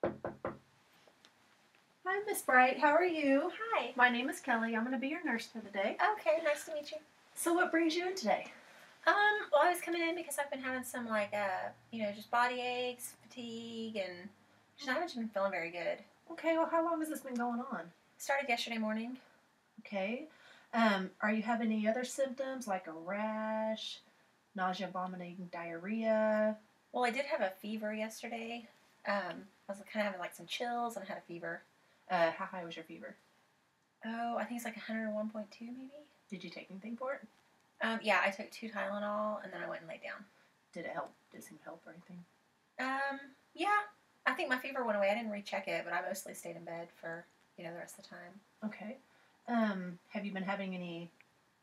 Hi, Miss Bright. How are you? Hi. My name is Kelly. I'm going to be your nurse for the day. Okay, nice to meet you. So, what brings you in today? Well, I was coming in because I've been having some just body aches, fatigue, and just I haven't been feeling very good. Okay. Well, how long has this been going on? Started yesterday morning. Okay. Are you having any other symptoms like a rash, nausea, vomiting, diarrhea? Well, I did have a fever yesterday. I was kind of having like some chills and I had a fever. How high was your fever? Oh, I think it's like 101.2 maybe. Did you take anything for it? Yeah, I took 2 Tylenol and then I went and laid down. Did it help? Did it seem to help or anything? Yeah. I think my fever went away. I didn't recheck it, but I mostly stayed in bed for the rest of the time. Okay. Have you been having any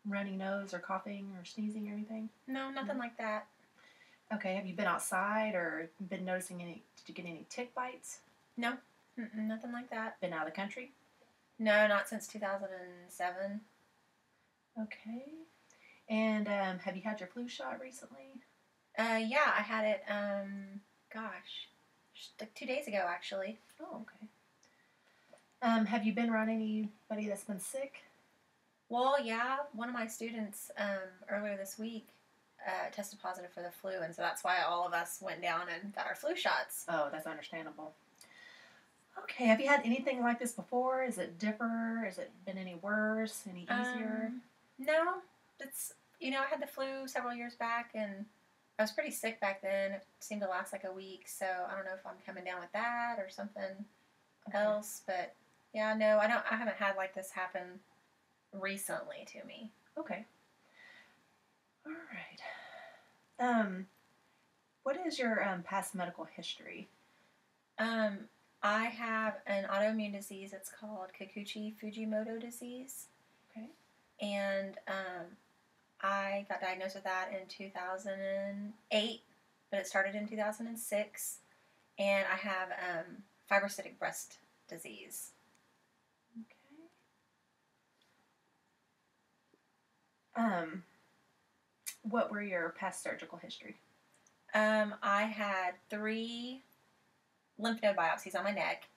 runny nose or coughing or sneezing or anything? No, nothing like that. Okay. Have you been outside or been noticing any? Did you get any tick bites? No, nothing like that. Been out of the country? No, not since 2007. Okay. And have you had your flu shot recently? Yeah, I had it, gosh, like 2 days ago, actually. Oh, okay. Have you been around anybody that's been sick? Well, yeah, one of my students earlier this week tested positive for the flu, and so that's why all of us went down and got our flu shots. Oh, that's understandable. Okay, have you had anything like this before? Is it differ? Has it been any worse? Any easier? No, it's, I had the flu several years back, and I was pretty sick back then. It seemed to last like a week, so I don't know if I'm coming down with that or something else, but yeah, no, I haven't had like this happen recently to me. Okay. All right. What is your past medical history? I have an autoimmune disease. It's called Kikuchi Fujimoto disease. Okay. And I got diagnosed with that in 2008, but it started in 2006. And I have fibrocytic breast disease. Okay. What were your past surgical history? I had 3 lymph node biopsies on my neck,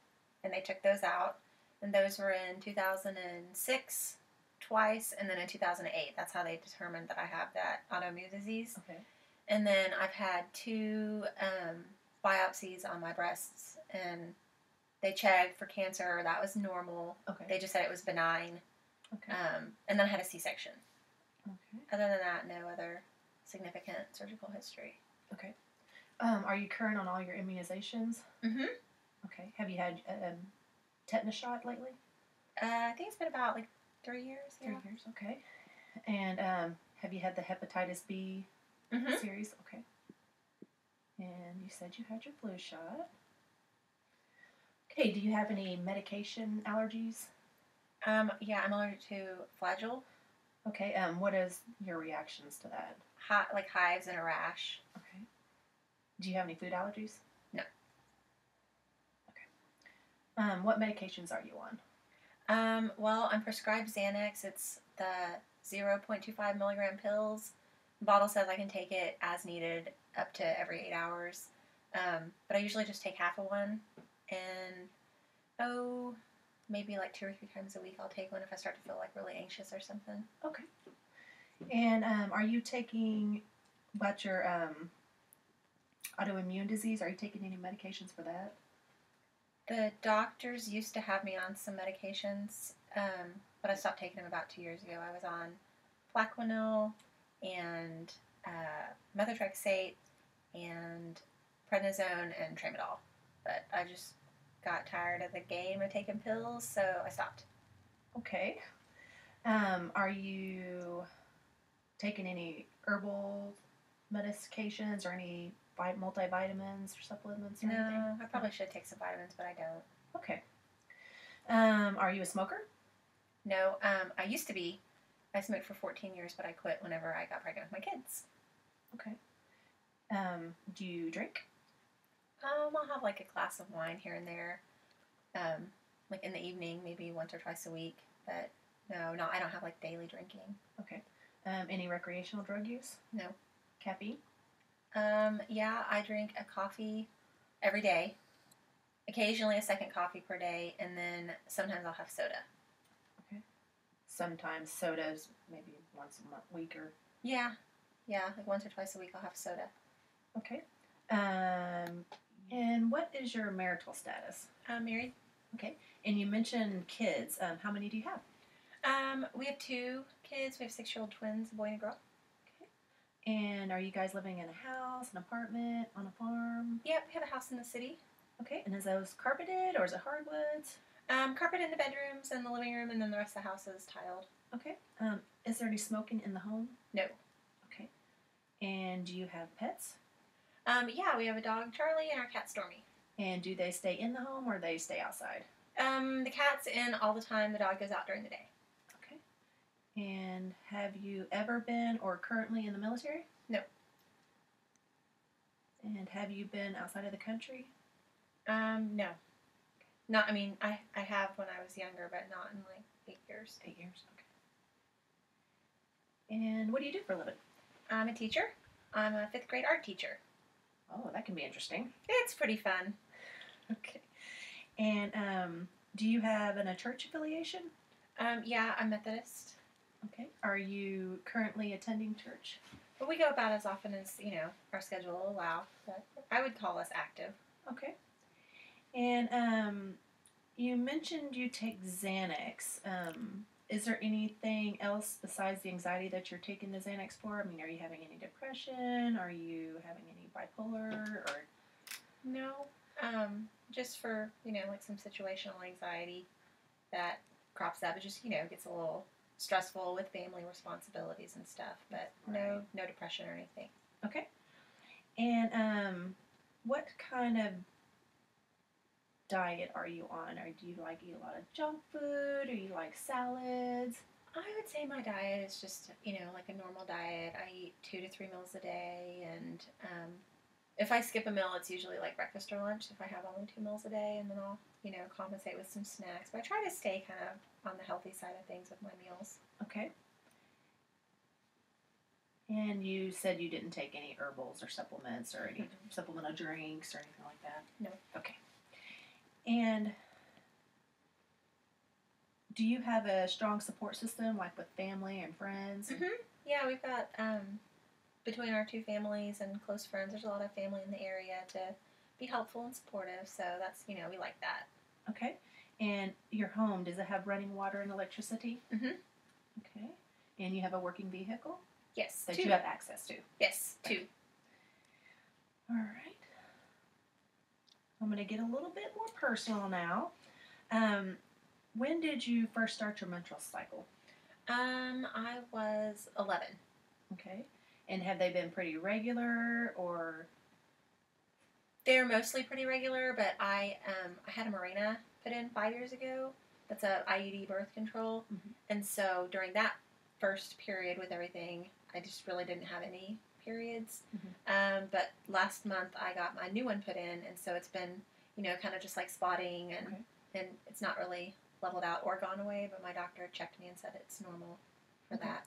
and they took those out. And those were in 2006 twice, and then in 2008. That's how they determined that I have that autoimmune disease. Okay. And then I've had 2 biopsies on my breasts, and they checked for cancer. That was normal. Okay. They just said it was benign. Okay. And then I had a C-section. Okay. Other than that, no other significant surgical history. Okay. Are you current on all your immunizations? Mm-hmm. Okay. Have you had tetanus shot lately? I think it's been about like 3 years. Yeah. 3 years. Okay. And have you had the hepatitis B series? Okay. And you said you had your flu shot. Okay. Do you have any medication allergies? Yeah, I'm allergic to Flagyl. Okay. What is your reactions to that? Like hives and a rash. Okay. Do you have any food allergies? No. Okay. What medications are you on? Well, I'm prescribed Xanax. It's the 0.25 milligram pills. The bottle says I can take it as needed up to every 8 hours. But I usually just take half of one. And, maybe like 2 or 3 times a week I'll take one if I start to feel like really anxious or something. Okay. And are you taking, about your autoimmune disease, are you taking any medications for that? The doctors used to have me on some medications, but I stopped taking them about 2 years ago. I was on Plaquenil and methotrexate and prednisone and tramadol. But I just got tired of the game of taking pills, so I stopped. Okay. Are you taking any herbal medications or any multivitamins or supplements or anything? No, I probably should take some vitamins, but I don't. Okay. Are you a smoker? No, I used to be. I smoked for 14 years, but I quit whenever I got pregnant with my kids. Okay. Do you drink? I'll have like a glass of wine here and there, like in the evening, maybe once or twice a week. But no, I don't have like daily drinking. Okay. Any recreational drug use? No. Caffeine? Yeah, I drink a coffee every day, occasionally a second coffee per day, and then sometimes I'll have soda. Okay. Sometimes sodas, maybe once a month, week or... Yeah, like once or twice a week I'll have soda. Okay. And what is your marital status? I'm married. Okay. And you mentioned kids. How many do you have? We have 2 kids. We have 6-year-old twins, a boy and a girl. Okay. And are you guys living in a house, an apartment, on a farm? Yep, we have a house in the city. Okay. And is those carpeted or is it hardwoods? Carpet in the bedrooms and the living room, and then the rest of the house is tiled. Okay. Is there any smoking in the home? No. Okay. And do you have pets? Yeah, we have a dog, Charlie, and our cat, Stormy. And do they stay in the home or they stay outside? The cat's in all the time. The dog goes out during the day. Okay. And have you ever been or currently in the military? No. And have you been outside of the country? No. Not, I mean, I have when I was younger, but not in like 8 years. 8 years, okay. And what do you do for a living? I'm a teacher. I'm a 5th grade art teacher. Oh, that can be interesting. It's pretty fun. Okay. And do you have a church affiliation? Yeah, I'm Methodist. Okay. Are you currently attending church? But we go about as often as, our schedule will allow. But I would call us active. Okay. And you mentioned you take Xanax. Is there anything else besides the anxiety that you're taking the Xanax for? I mean, are you having any depression? Are you having any bipolar? Or no, just for like some situational anxiety that crops up. It just gets a little stressful with family responsibilities and stuff. But Right. no depression or anything. Okay. And what kind of diet are you on? Or do you eat a lot of junk food? Or you like salads? I would say my diet is just, like a normal diet. I eat 2 to 3 meals a day, and if I skip a meal, it's usually like breakfast or lunch if I have only 2 meals a day, and then I'll, compensate with some snacks. But I try to stay kind of on the healthy side of things with my meals. Okay. And you said you didn't take any herbals or supplements or any supplemental drinks or anything like that? No. Okay. And do you have a strong support system, like with family and friends? Mm-hmm. Yeah, we've got, between our 2 families and close friends, there's a lot of family in the area to be helpful and supportive, so that's, we like that. Okay. And your home, does it have running water and electricity? Mm-hmm. Okay. And you have a working vehicle? Yes, That 2. you have access to? Yes, 2. All right. I'm going to get a little bit more personal now. When did you first start your menstrual cycle? I was 11. Okay. And have they been pretty regular or? They're mostly pretty regular, but I had a Mirena put in 5 years ago. That's a IUD birth control. Mm-hmm. And so during that first period with everything, I just really didn't have any periods. Mm-hmm. But last month I got my new one put in, and so it's been, kind of just like spotting, and and it's not really leveled out or gone away, but my doctor checked me and said it's normal for that.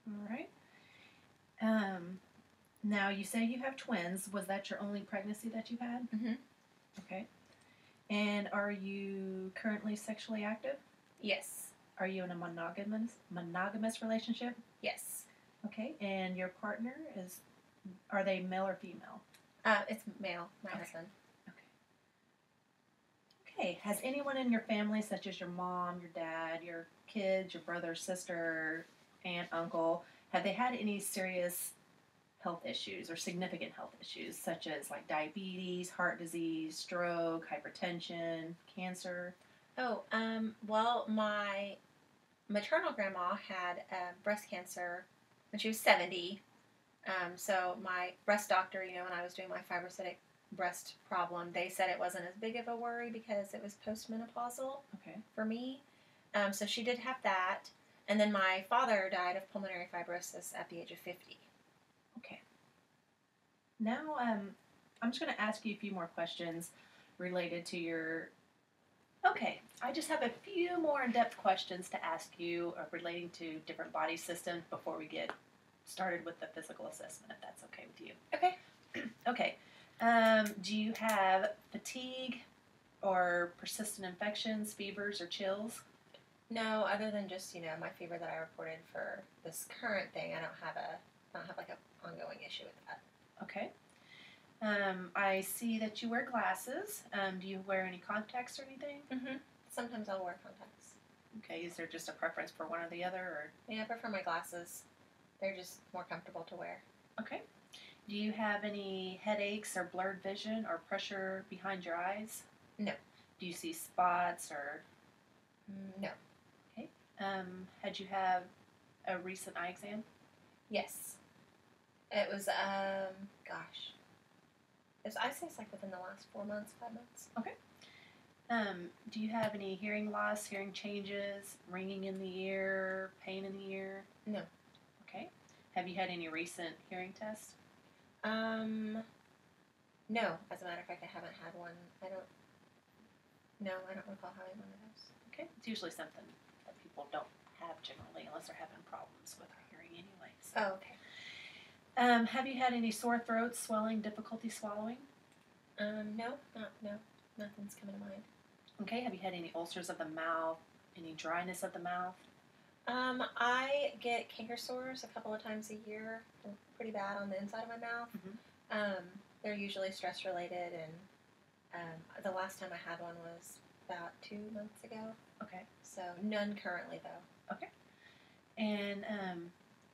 All right. Now, you say you have twins. Was that your only pregnancy that you had? Mm-hmm. Okay. And are you currently sexually active? Yes. Are you in a monogamous relationship? Yes. Okay. And your partner are they male or female? It's male, my husband. Okay. Has anyone in your family, such as your mom, your dad, your kids, your brother, sister, aunt, uncle, have they had any serious health issues or significant health issues, such as like diabetes, heart disease, stroke, hypertension, cancer? Oh, well, my maternal grandma had breast cancer when she was 70. So my breast doctor, when I was doing my fibrocystic breast problem, they said it wasn't as big of a worry because it was postmenopausal for me. So she did have that. And then my father died of pulmonary fibrosis at the age of 50. Okay. Now, I'm just going to ask you a few more questions related to your... Okay, I just have a few more in-depth questions to ask you relating to different body systems before we get started with the physical assessment, if that's okay with you. Okay. Okay. Do you have fatigue, or persistent infections, fevers, or chills? No, other than just my fever that I reported for this current thing, I don't have like a ongoing issue with that. Okay. I see that you wear glasses. Do you wear any contacts or anything? Mm-hmm. Sometimes I'll wear contacts. Okay. Is there just a preference for one or the other, or? Yeah, I prefer my glasses. They're just more comfortable to wear. Okay. Do you have any headaches or blurred vision or pressure behind your eyes? No. Do you see spots or? No. Okay. Had you have a recent eye exam? Yes. It was gosh. I say it's like within the last 4 months, 5 months. Okay. Do you have any hearing loss, hearing changes, ringing in the ear, pain in the ear? No. Okay. Have you had any recent hearing tests? No. As a matter of fact, I haven't had one. I don't recall having one of those. Okay. It's usually something that people don't have generally unless they're having problems with their hearing anyways. Oh, okay. Have you had any sore throats, swelling, difficulty swallowing? No. Nothing's coming to mind. Okay. Have you had any ulcers of the mouth, any dryness of the mouth? I get canker sores a couple of times a year, pretty bad on the inside of my mouth. Mm-hmm. They're usually stress related, and the last time I had one was about 2 months ago. Okay. So none currently though. Okay. And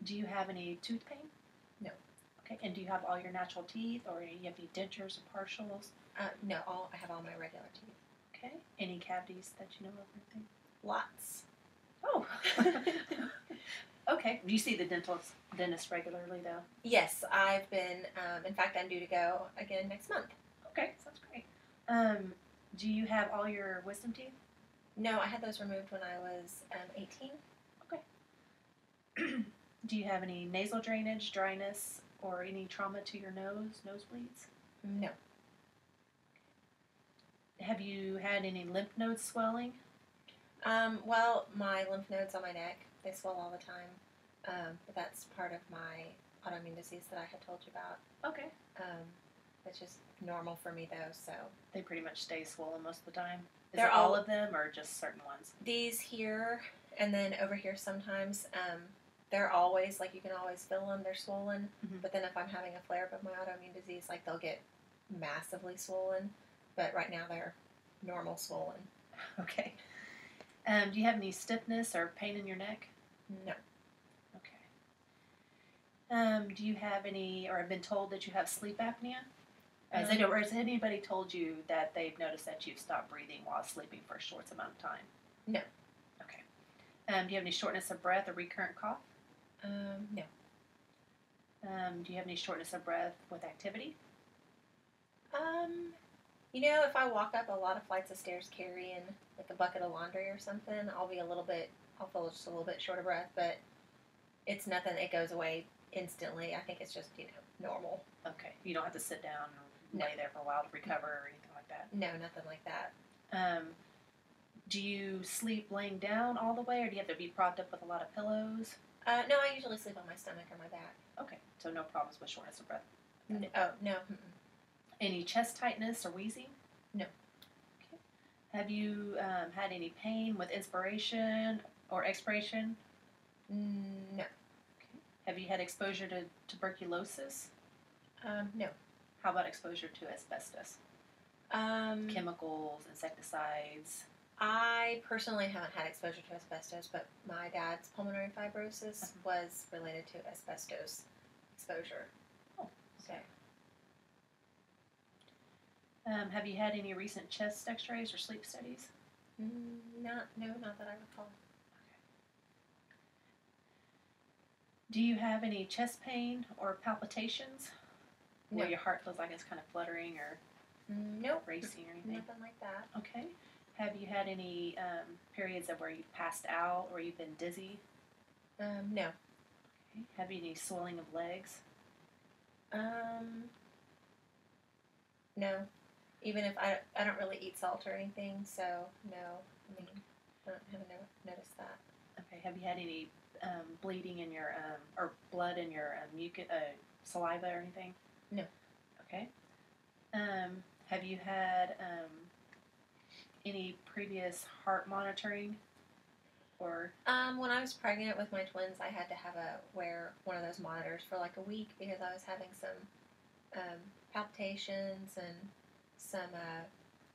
do you have any tooth pain? No. Okay. And do you have all your natural teeth, or do you have any dentures or partials? No. I have all my regular teeth. Okay. Any cavities that you know of or anything? Lots. Oh. Okay. Do you see the dentist regularly though? Yes, I've been. In fact, I'm due to go again next month. Okay, sounds great. Do you have all your wisdom teeth? No, I had those removed when I was 18. Okay. Do you have any nasal drainage, dryness, or any trauma to your nose, nosebleeds? No. Have you had any lymph node swelling? Well, my lymph nodes on my neck, they swell all the time. But that's part of my autoimmune disease that I had told you about. Okay. It's just normal for me though, so. They pretty much stay swollen most of the time? Is They're it all of them or just certain ones? These here, and then over here sometimes, they're always, like you can always feel them, they're swollen. Mhm. But then if I'm having a flare-up of my autoimmune disease, like they'll get massively swollen. But right now they're normal swollen. Okay. Do you have any stiffness or pain in your neck? No. Okay. Do you have any, or have been told that you have sleep apnea? Has anybody told you that they've noticed that you've stopped breathing while sleeping for a short amount of time? No. Okay. Do you have any shortness of breath or recurrent cough? No. Do you have any shortness of breath with activity? If I walk up a lot of flights of stairs carrying like a bucket of laundry or something, I'll feel just a little bit short of breath, but it's nothing. It goes away instantly. I think it's just, normal. Okay. You don't have to sit down and lay there for a while to recover or anything like that? No, nothing like that. Do you sleep laying down all the way, or do you have to be propped up with a lot of pillows? No, I usually sleep on my stomach or my back. Okay. So no problems with shortness of breath? No. Mm-mm. Any chest tightness or wheezing? No. Okay. Have you had any pain with inspiration or expiration? No. Okay. Have you had exposure to tuberculosis? No. How about exposure to asbestos? Chemicals, insecticides? I personally haven't had exposure to asbestos, but my dad's pulmonary fibrosis was related to asbestos exposure. Oh, okay. Have you had any recent chest x-rays or sleep studies? Not that I recall. Do you have any chest pain or palpitations? No. Where your heart feels like it's kind of fluttering or Nope. racing or anything? Nothing like that. Okay. Have you had any periods of where you've passed out or you've been dizzy? No. Okay. Have you any swelling of legs? No. Even if I don't really eat salt or anything, so no. I haven't noticed that. Okay. Have you had any bleeding in your or blood in your saliva or anything? No. Okay. Have you had any previous heart monitoring? Or, When I was pregnant with my twins, I had to wear one of those monitors for like a week because I was having some palpitations and some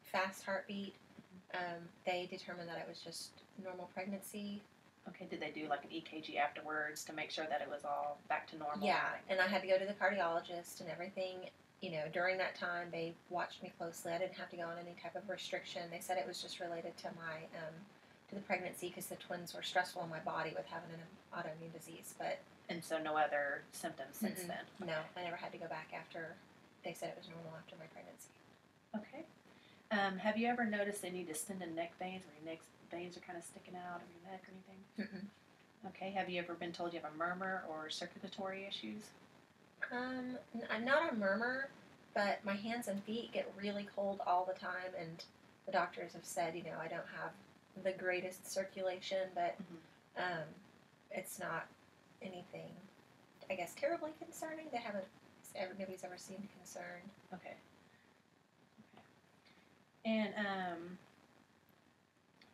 fast heartbeat. They determined that it was just normal pregnancy. okay, did they do like an EKG afterwards to make sure that it was all back to normal? Yeah, and I had to go to the cardiologist and everything. During that time, they watched me closely. I didn't have to go on any type of restriction. They said it was just related to my to the pregnancy because the twins were stressful on my body with having an autoimmune disease. But And so no other symptoms since then? no, I never had to go back after they said it was normal after my pregnancy. Okay. Have you ever noticed any distended neck veins where your neck veins are kind of sticking out of your neck or anything? Okay. Have you ever been told you have a murmur or circulatory issues? Not a murmur, but my hands and feet get really cold all the time, and the doctors have said, I don't have the greatest circulation, but it's not anything, I guess, terribly concerning. Nobody's ever seemed concerned. Okay. And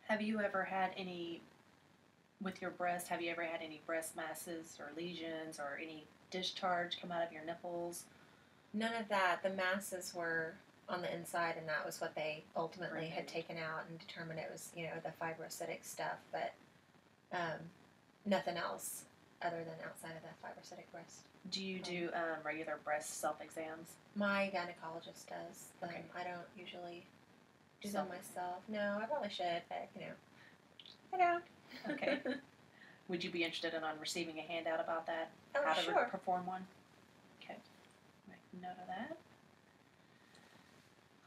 have you ever had any, with your breast, have you ever had any breast masses or lesions or any discharge come out of your nipples? None of that. The masses were on the inside, and that was what they ultimately had taken out and determined it was, the fibrocytic stuff, but nothing else other than outside of the fibrocytic breast. Do you do regular breast self-exams? My gynecologist does. Okay. I don't usually do them myself. No, I probably should, but, I don't. Okay. Would you be interested in receiving a handout about that? Oh, How to sure. perform one? Okay. Make note of that.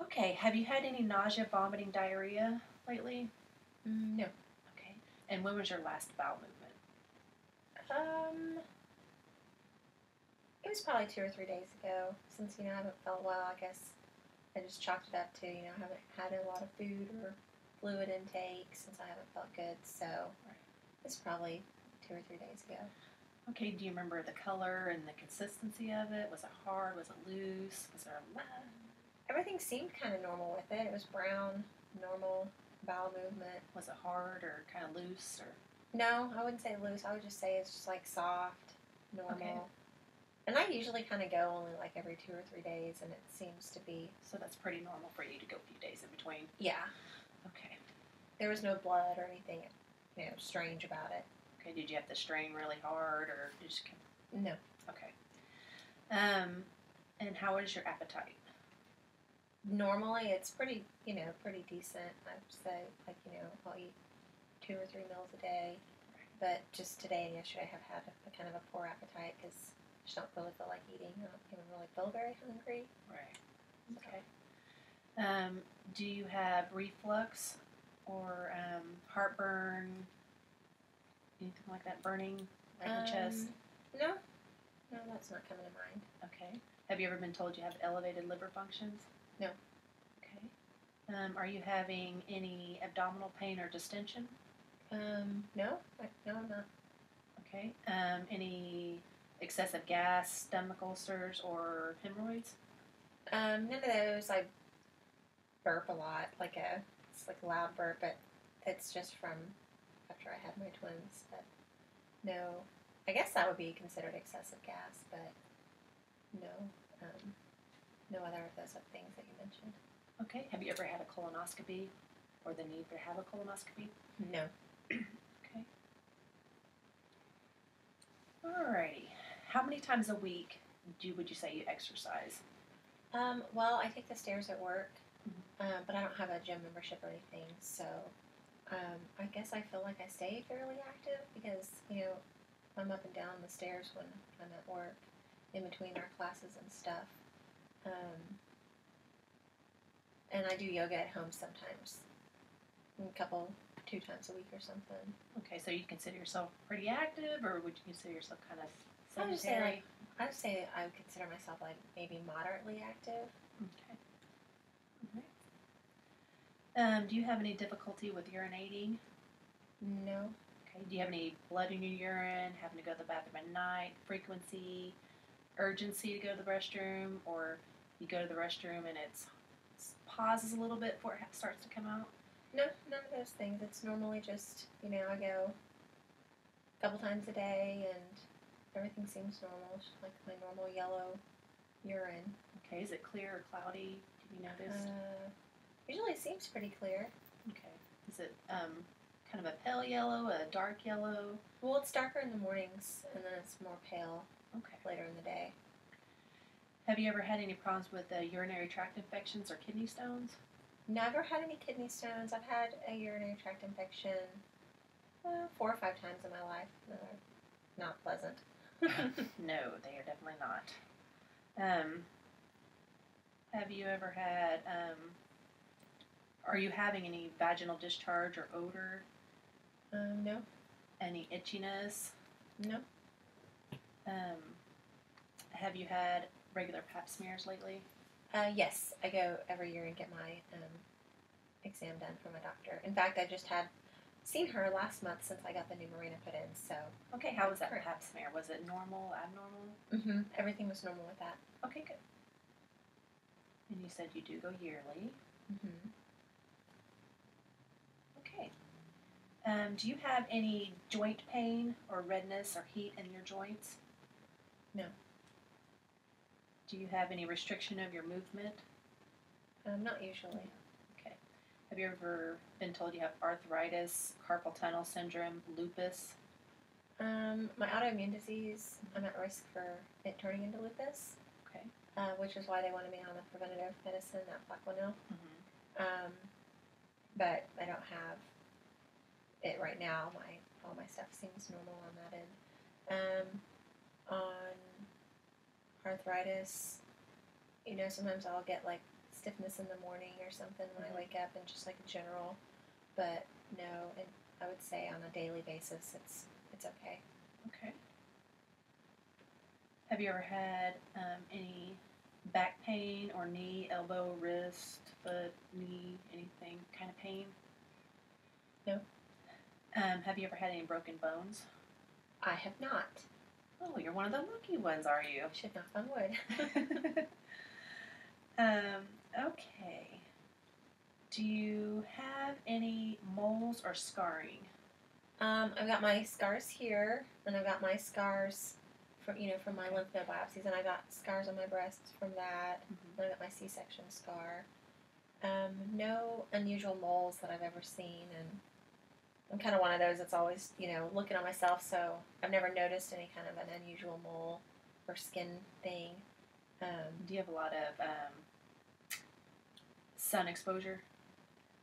Okay. Have you had any nausea, vomiting, diarrhea lately? No. Okay. And when was your last bowel movement? It was probably 2 or 3 days ago. Since, I haven't felt well, I guess I just chalked it up to, I haven't had a lot of food or fluid intake since I haven't felt good. So it's probably 2 or 3 days ago. Okay, do you remember the color and the consistency of it? Was it hard? Was it loose? Was there a... Everything seemed kind of normal with it. It was brown, normal bowel movement. Was it hard or kind of loose? Or No, I wouldn't say loose. I would just say it's just like soft, normal. Okay. And I usually kind of go only like every 2 or 3 days, and it seems to be... So that's pretty normal for you to go a few days in between? Yeah. Okay. There was no blood or anything, strange about it. Okay, did you have to strain really hard or just... No. Okay. And how is your appetite? Normally, it's pretty decent. I would say, I'll eat 2 or 3 meals a day. But just today and yesterday, I have had a kind of a poor appetite because I just don't really feel like eating. I don't even really feel very hungry. Right. Okay. Do you have reflux or heartburn, anything like that, burning right in the chest? No, that's not coming to mind. Okay. Have you ever been told you have elevated liver functions? No. Okay. Are you having any abdominal pain or distension? No, I'm not. Okay. Any excessive gas, stomach ulcers, or hemorrhoids? None of those. I burp a lot, it's like a loud burp, but it's just from after I had my twins. But no, I guess that would be considered excessive gas, but no, no other of those things that you mentioned. Okay. Have you ever had a colonoscopy or the need to have a colonoscopy? No. Okay. Alrighty. How many times a week would you say you exercise? Well, I take the stairs at work, but I don't have a gym membership or anything, so I guess I feel like I stay fairly active because, I'm up and down the stairs when I'm at work in between our classes and stuff. And I do yoga at home sometimes, 2 times a week or something. Okay, so you consider yourself pretty active, or would you consider yourself kind of I would sedentary? say I would consider myself like maybe moderately active. Okay. Do you have any difficulty with urinating? No. Okay. Do you have any blood in your urine? Having to go to the bathroom at night? Frequency? Urgency to go to the restroom? Or you go to the restroom and it pauses a little bit before it starts to come out? No, none of those things. It's normally just, I go a couple times a day and everything seems normal. It's like my normal yellow urine. Okay, is it clear or cloudy? Did you notice? Usually it seems pretty clear. Okay. Is it kind of a pale yellow, a dark yellow? Well, it's darker in the mornings and then it's more pale Okay. later in the day. Have you ever had any problems with urinary tract infections or kidney stones? Never had any kidney stones. I've had a urinary tract infection 4 or 5 times in my life. They're not pleasant. No, they are definitely not. Have you ever had, are you having any vaginal discharge or odor? No. Any itchiness? No. Have you had regular pap smears lately? Yes, I go every year and get my exam done from my doctor. In fact, I just had seen her last month since I got the new Mirena put in. So okay, how was that pap smear? Was it normal, abnormal? Everything was normal with that. Okay, good. And you said you do go yearly. Okay. Do you have any joint pain or redness or heat in your joints? No. Do you have any restriction of your movement? Not usually. Okay. Have you ever been told you have arthritis, carpal tunnel syndrome, lupus? My autoimmune disease, I'm at risk for it turning into lupus. Okay. Which is why they wanted me on the preventative medicine at Plaquenil. Mm-hmm. But I don't have it right now. All my stuff seems normal on that end. On arthritis, sometimes I'll get like stiffness in the morning or something when I wake up and just like general, but no, and I would say on a daily basis it's okay. Okay. Have you ever had any back pain or knee, elbow, wrist, foot, knee, anything kind of pain? No. Have you ever had any broken bones? I have not. Oh, you're one of the lucky ones, are you? Should knock on wood. Okay. Do you have any moles or scarring? I've got my scars here, and I've got my scars from my lymph node biopsies, and I got scars on my breasts from that. And I got my C-section scar. No unusual moles that I've ever seen, and I'm kind of one of those that's always, looking at myself, so I've never noticed any kind of an unusual mole or skin thing. Do you have a lot of sun exposure?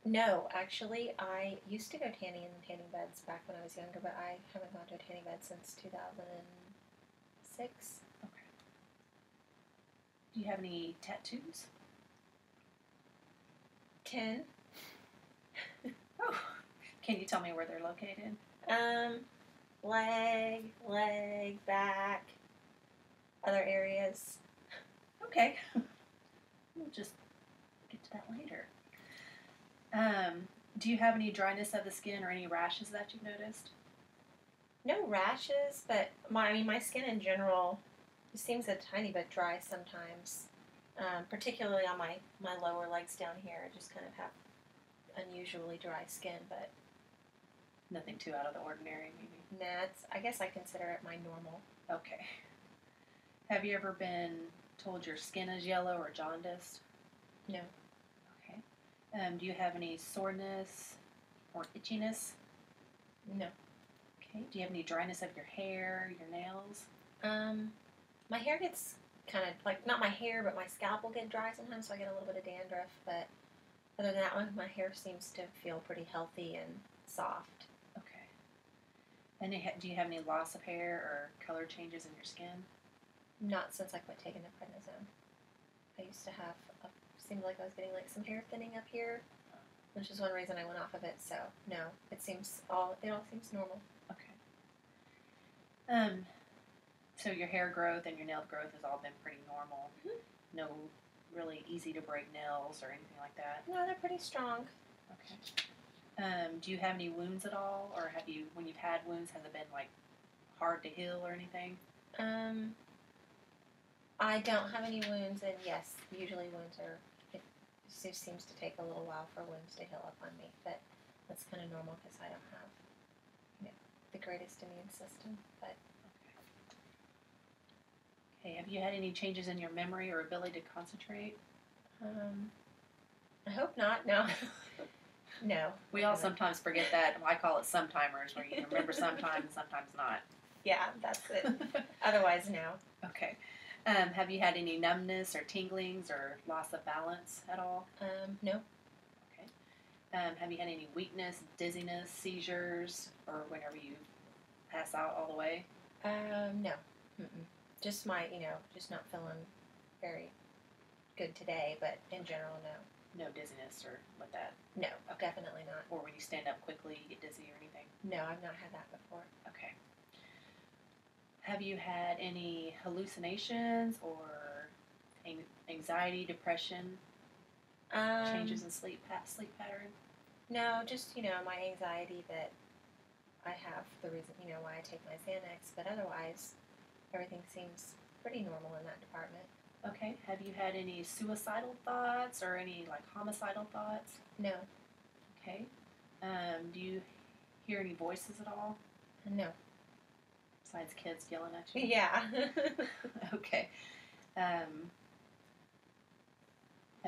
No, actually, I used to go tanning in the tanning beds back when I was younger, but I haven't gone to a tanning bed since 2006. Okay. Do you have any tattoos? 10. Oh, can you tell me where they're located? Leg, back, other areas. Okay. We'll just get to that later. Do you have any dryness of the skin or any rashes that you've noticed? No rashes, but my skin in general seems a tiny bit dry sometimes. Particularly on my lower legs down here. I just kind of have unusually dry skin, but nothing too out of the ordinary, maybe? Nah, I guess I consider it my normal. Okay. Have you ever been told your skin is yellow or jaundiced? No. Okay. Do you have any soreness or itchiness? No. Okay. Do you have any dryness of your hair, your nails? My hair gets kind of, like, not my hair, but my scalp will get dry sometimes, so I get a little bit of dandruff, but other than that one, my hair seems to feel pretty healthy and soft. Okay. And do you have any loss of hair or color changes in your skin? Not since I quit taking the prednisone. I used to have, seemed like I was getting like some hair thinning up here, which is one reason I went off of it. So no, it all seems normal. Okay. So your hair growth and your nail growth has all been pretty normal. Mm-hmm. No really easy to break nails or anything like that. No, they're pretty strong. Okay. Do you have any wounds at all, or when you've had wounds, has it been like hard to heal or anything? I don't have any wounds, and yes, usually wounds are, if just seems to take a little while for wounds to heal up on me, but that's kind of normal because I don't have, the greatest immune system. But Okay, have you had any changes in your memory or ability to concentrate? I hope not. No. No. We all sometimes forget that. I call it sometimers, where you remember sometimes and sometimes not. Yeah, that's it. Otherwise, no. Okay. Have you had any numbness or tinglings or loss of balance at all? No. Okay. Have you had any weakness, dizziness, seizures, or whenever you pass out all the way? No. Mm-mm. Just just not feeling very good today, but in general, no. No dizziness or like that? No, definitely not. Or when you stand up quickly, you get dizzy or anything? No, I've not had that before. Okay. Have you had any hallucinations or anxiety, depression, changes in sleep pattern? No, just, my anxiety that I have, the reason, why I take my Xanax, but otherwise, everything seems pretty normal in that department. Okay. Have you had any suicidal thoughts or any, like, homicidal thoughts? No. Okay. Do you hear any voices at all? No. Besides kids yelling at you? Yeah. Okay. Have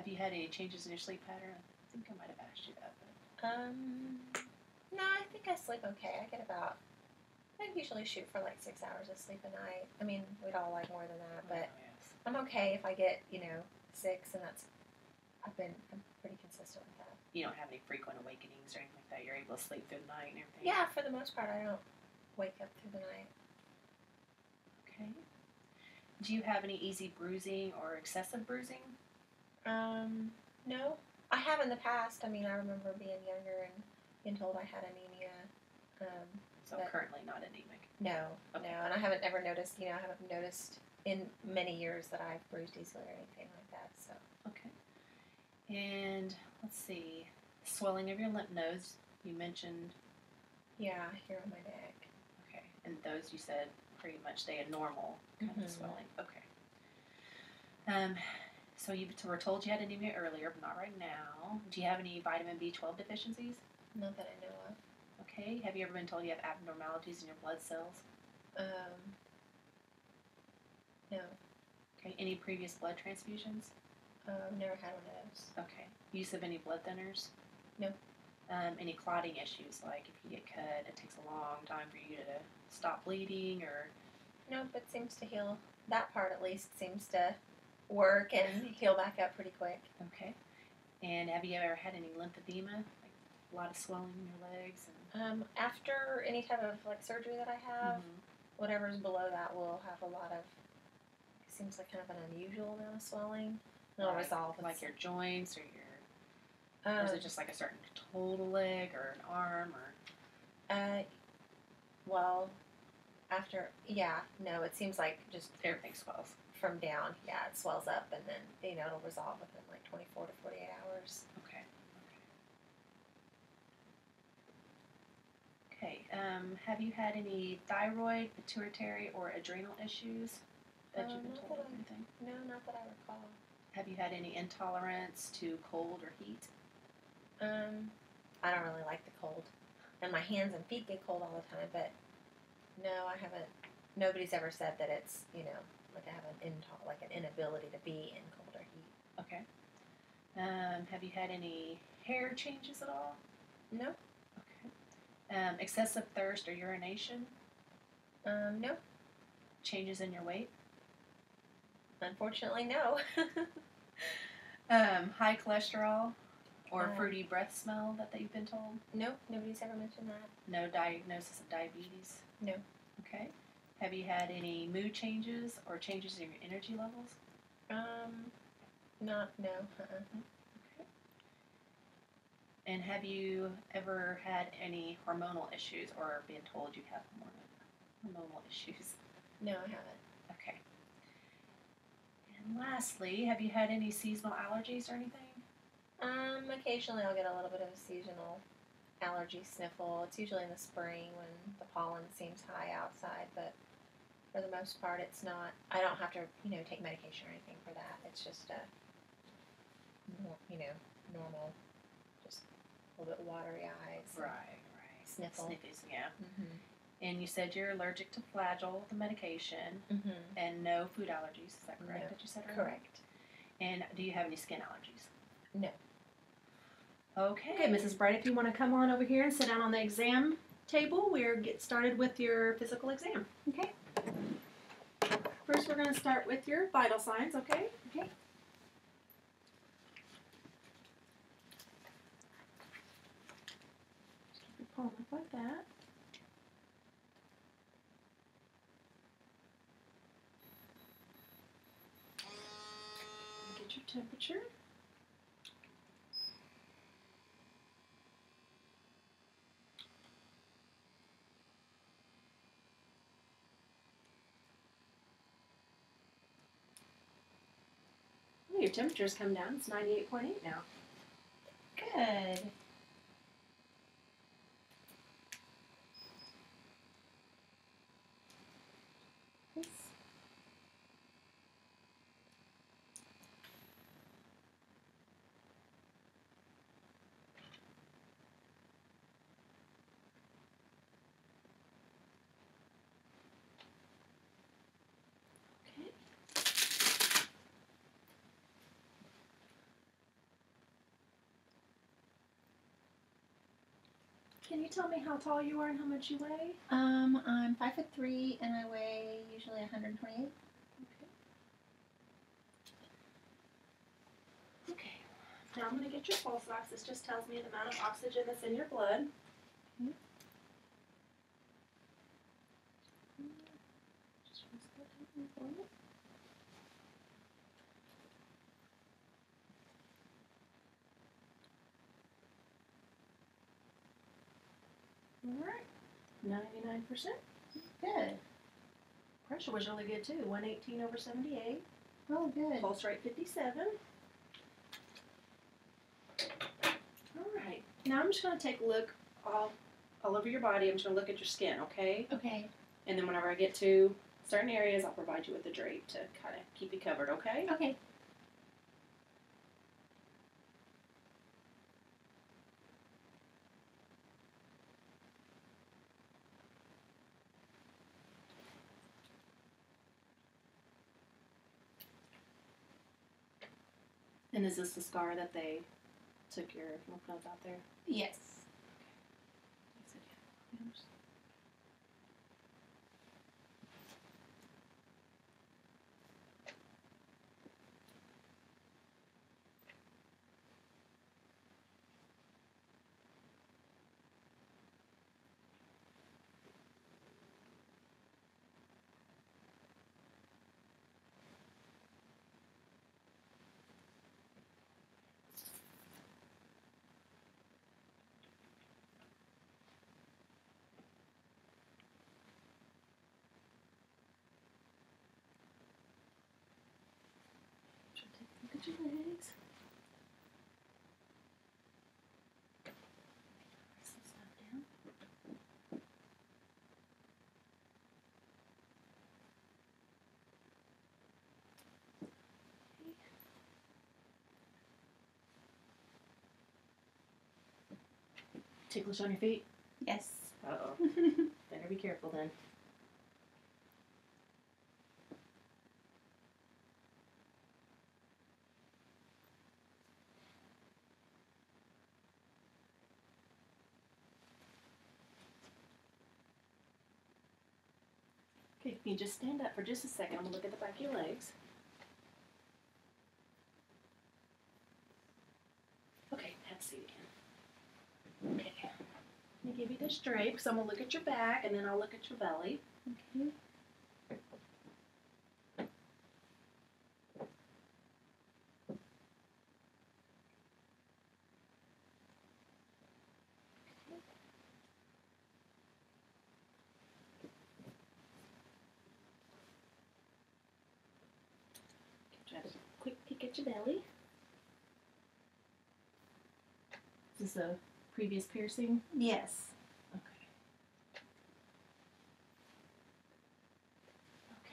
you had any changes in your sleep pattern? I think I might have asked you that. But... No, I think I sleep okay. I usually shoot for like 6 hours of sleep a night. I mean, we'd all like more than that, but I'm okay if I get, 6, and I'm pretty consistent with that. You don't have any frequent awakenings or anything like that? You're able to sleep through the night and everything? Yeah, for the most part, I don't wake up through the night. Okay. Do you have any easy bruising or excessive bruising? No. I have in the past. I mean, I remember being younger and being told I had anemia. So currently not anemic? No, okay. No. And I haven't ever noticed, I haven't noticed in many years that I've bruised easily or anything like that, so. Okay. And let's see, swelling of your lymph nodes, you mentioned. Yeah, here on my neck. Okay. And those you said pretty much they had normal kind of swelling. Okay. So you were told you had anemia earlier, but not right now. Do you have any vitamin B12 deficiencies? Not that I know of. Okay. Have you ever been told you have abnormalities in your blood cells? No. Okay. Any previous blood transfusions? Never had one of those. Okay. Use of any blood thinners? No. Any clotting issues, like if you get cut, it takes a long time for you to stop bleeding, or? Nope, it seems to heal. That part, at least, seems to work and heal back up pretty quick. Okay. And have you ever had any lymphedema, like a lot of swelling in your legs? And after any type of like surgery that I have, whatever's below that will have a lot of. It seems like kind of an unusual amount of swelling. It'll resolve. Like your joints or your. Or is it just like a certain total leg or an arm or? Well, no, it seems like just everything swells. From down, it swells up, and then, it'll resolve within like 24 to 48 hours. Okay. Okay. Have you had any thyroid, pituitary, or adrenal issues that you've been told or anything? No, not that I recall. Have you had any intolerance to cold or heat? I don't really like the cold, and my hands and feet get cold all the time. But no, I haven't. Nobody's ever said that it's like I have an inability to be in cold or heat. Okay. Have you had any hair changes at all? No. Okay. Excessive thirst or urination? No. Changes in your weight? Unfortunately, no. High cholesterol or fruity breath smell that you've been told? Nope, nobody's ever mentioned that. No diagnosis of diabetes? No. Okay. Have you had any mood changes or changes in your energy levels? No. Okay. And have you ever had any hormonal issues or been told you have hormonal issues? No, I haven't. Okay. And lastly, have you had any seasonal allergies or anything? Occasionally I'll get a little bit of a seasonal allergy sniffle. It's usually in the spring when the pollen seems high outside, but for the most part it's not. I don't have to, take medication or anything for that. It's just normal, just a little bit watery eyes. Right. Sniffle. Sniffies, yeah. Mm-hmm. And you said you're allergic to Flagyl, the medication, Mm-hmm. and no food allergies. Is that correct? No. That you said earlier? Correct. And do you have any skin allergies? No. Okay. Okay, Mrs. Bright, if you want to come on over here and sit down on the exam table, we'll get started with your physical exam. Okay. First, we're going to start with your vital signs, okay? Okay. Just keep your palm up like that. Get your temperature. Well, your temperature's come down. It's 98.8 now. Good. Okay. Can you tell me how tall you are and how much you weigh? I'm 5'3" and I weigh usually 128. Okay. Now I'm going to get your pulse ox. This just tells me the amount of oxygen that's in your blood. Okay. Just rinse that open for me. All right. 99%. Good. Pressure was really good too. 118/78. Oh, good. Pulse rate 57. All right. Now I'm just going to take a look all over your body. I'm just going to look at your skin, okay? Okay. And then whenever I get to certain areas, I'll provide you with a drape to kind of keep you covered, okay? Okay. And is this the scar that they took your lymph nodes out there? Yes. Should I take a look at your legs? Press this stuff down. Ticklish on your feet? Yes. Uh-oh. Better be careful then. Okay, can you just stand up for just a second? I'm going to look at the back of your legs. Okay, have a seat again. Okay. Let me give you this drape, so I'm going to look at your back, and then I'll look at your belly. Okay. Just a quick peek at your belly. Is this a previous piercing? Yes. Okay.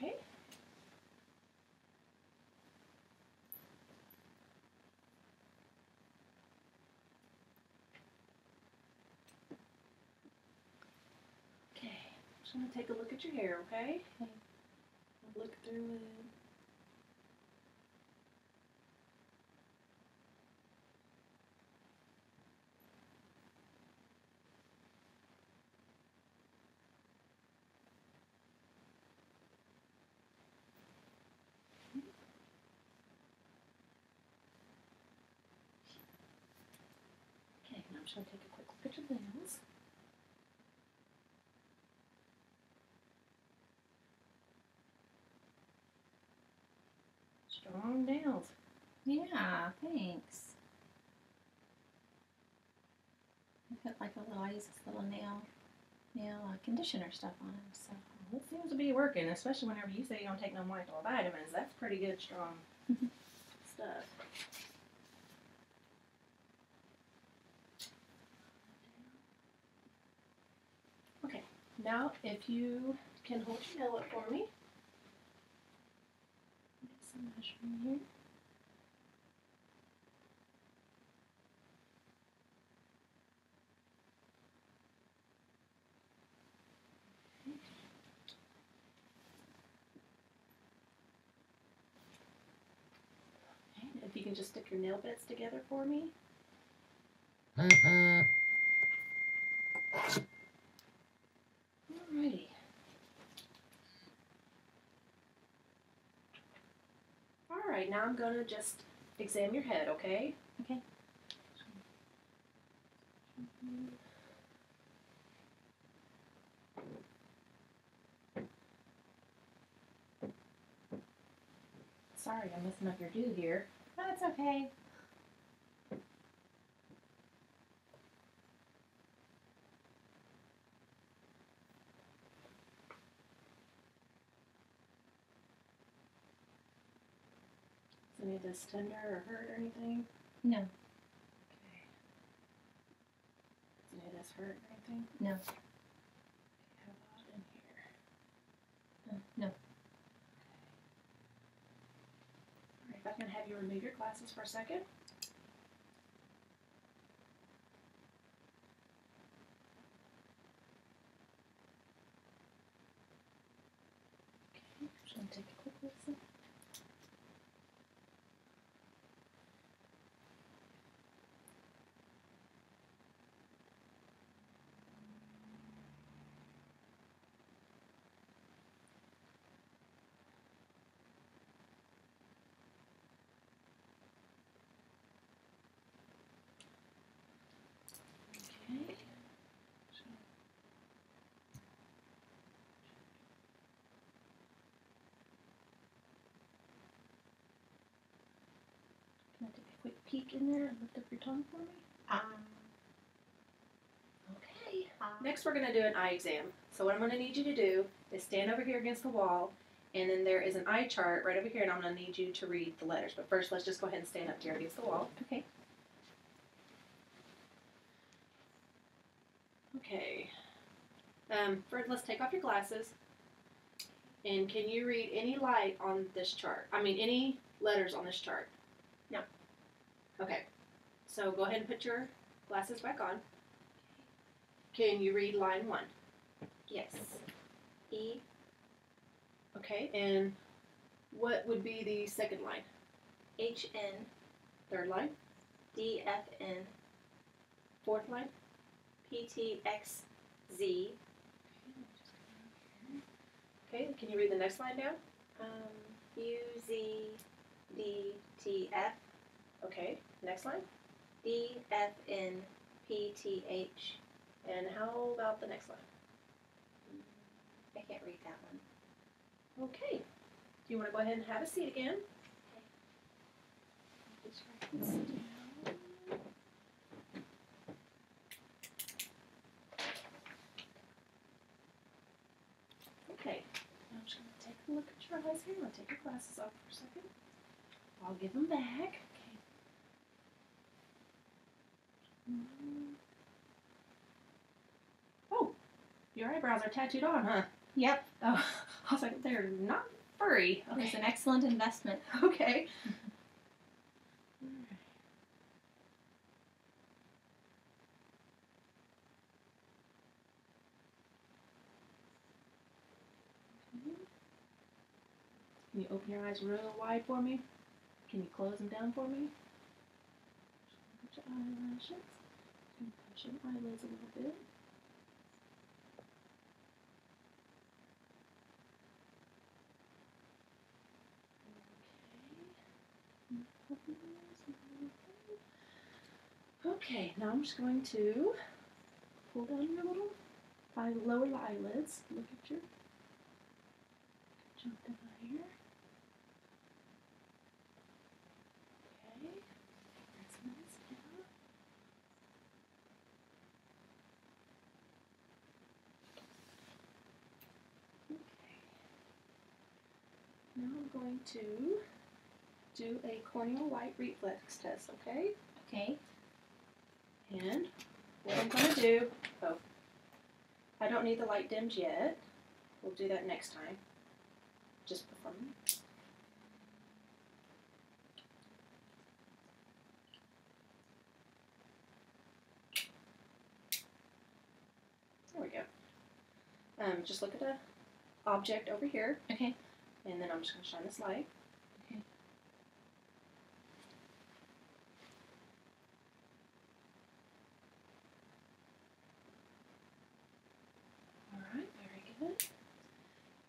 Okay. just gonna take a look at your hair, okay? Okay. Look through it. Okay, now I'm just gonna take a quick look at your nails. Strong nails. Yeah, thanks. I use this little nail conditioner stuff on them, so. Well, it seems to be working, especially whenever you say you don't take no multivitamins. That's pretty good, strong stuff. Okay, now if you can hold your nail up for me. Get some measuring here. Okay, if you can just stick your nail beds together for me. Alrighty. Alright, now I'm going to just examine your head, okay? Okay. Sorry, I'm messing up your do here. That's okay. Is any of this tender or hurt or anything? No. Okay. Does any of this hurt or anything? No. Okay, how about in here? No. Alright, if I can have you remove your glasses for a second. Okay, just gonna take a quick listen. Okay. Can I take a quick peek in there and lift up your tongue for me? Okay. Next, we're going to do an eye exam. So what I'm going to need you to do is stand over here against the wall, and then there is an eye chart right over here, and I'm going to need you to read the letters. But first, let's just go ahead and stand up here against the wall. Okay. Okay. First, let's take off your glasses. And can you read any light on this chart? I mean, any letters on this chart? No. Okay. So go ahead and put your glasses back on. Can you read line 1? Yes. E. Okay. And what would be the second line? H N. Third line? D F N. Fourth line? P T X Z. Okay. Can you read the next line down? U Z D T F. Okay. Next line? D F N P T H. And how about the next line? I can't read that one. Okay. Do you want to go ahead and have a seat again? Just write this down. Okay. Now I'm just going to take a look at your eyes here. I'm going to take your glasses off for a second. I'll give them back. Okay. Oh, your eyebrows are tattooed on, huh? Yep. Oh, I was like, they're not furry. It was Okay. an excellent investment. Okay. Can you open your eyes real wide for me? Can you close them down for me? Look at your eyelashes. And push your eyelids a little bit. Okay, now I'm just going to pull down your little lower eyelids. Look at your conjunctiva here. Okay, that's nice. Yeah. Okay. Now I'm going to do a corneal light reflex test, okay? Okay. And what I'm going to do, I don't need the light dimmed yet. We'll do that next time. Just before. There we go. Just look at the object over here. Okay. And then I'm just going to shine this light. Okay. Alright, very good.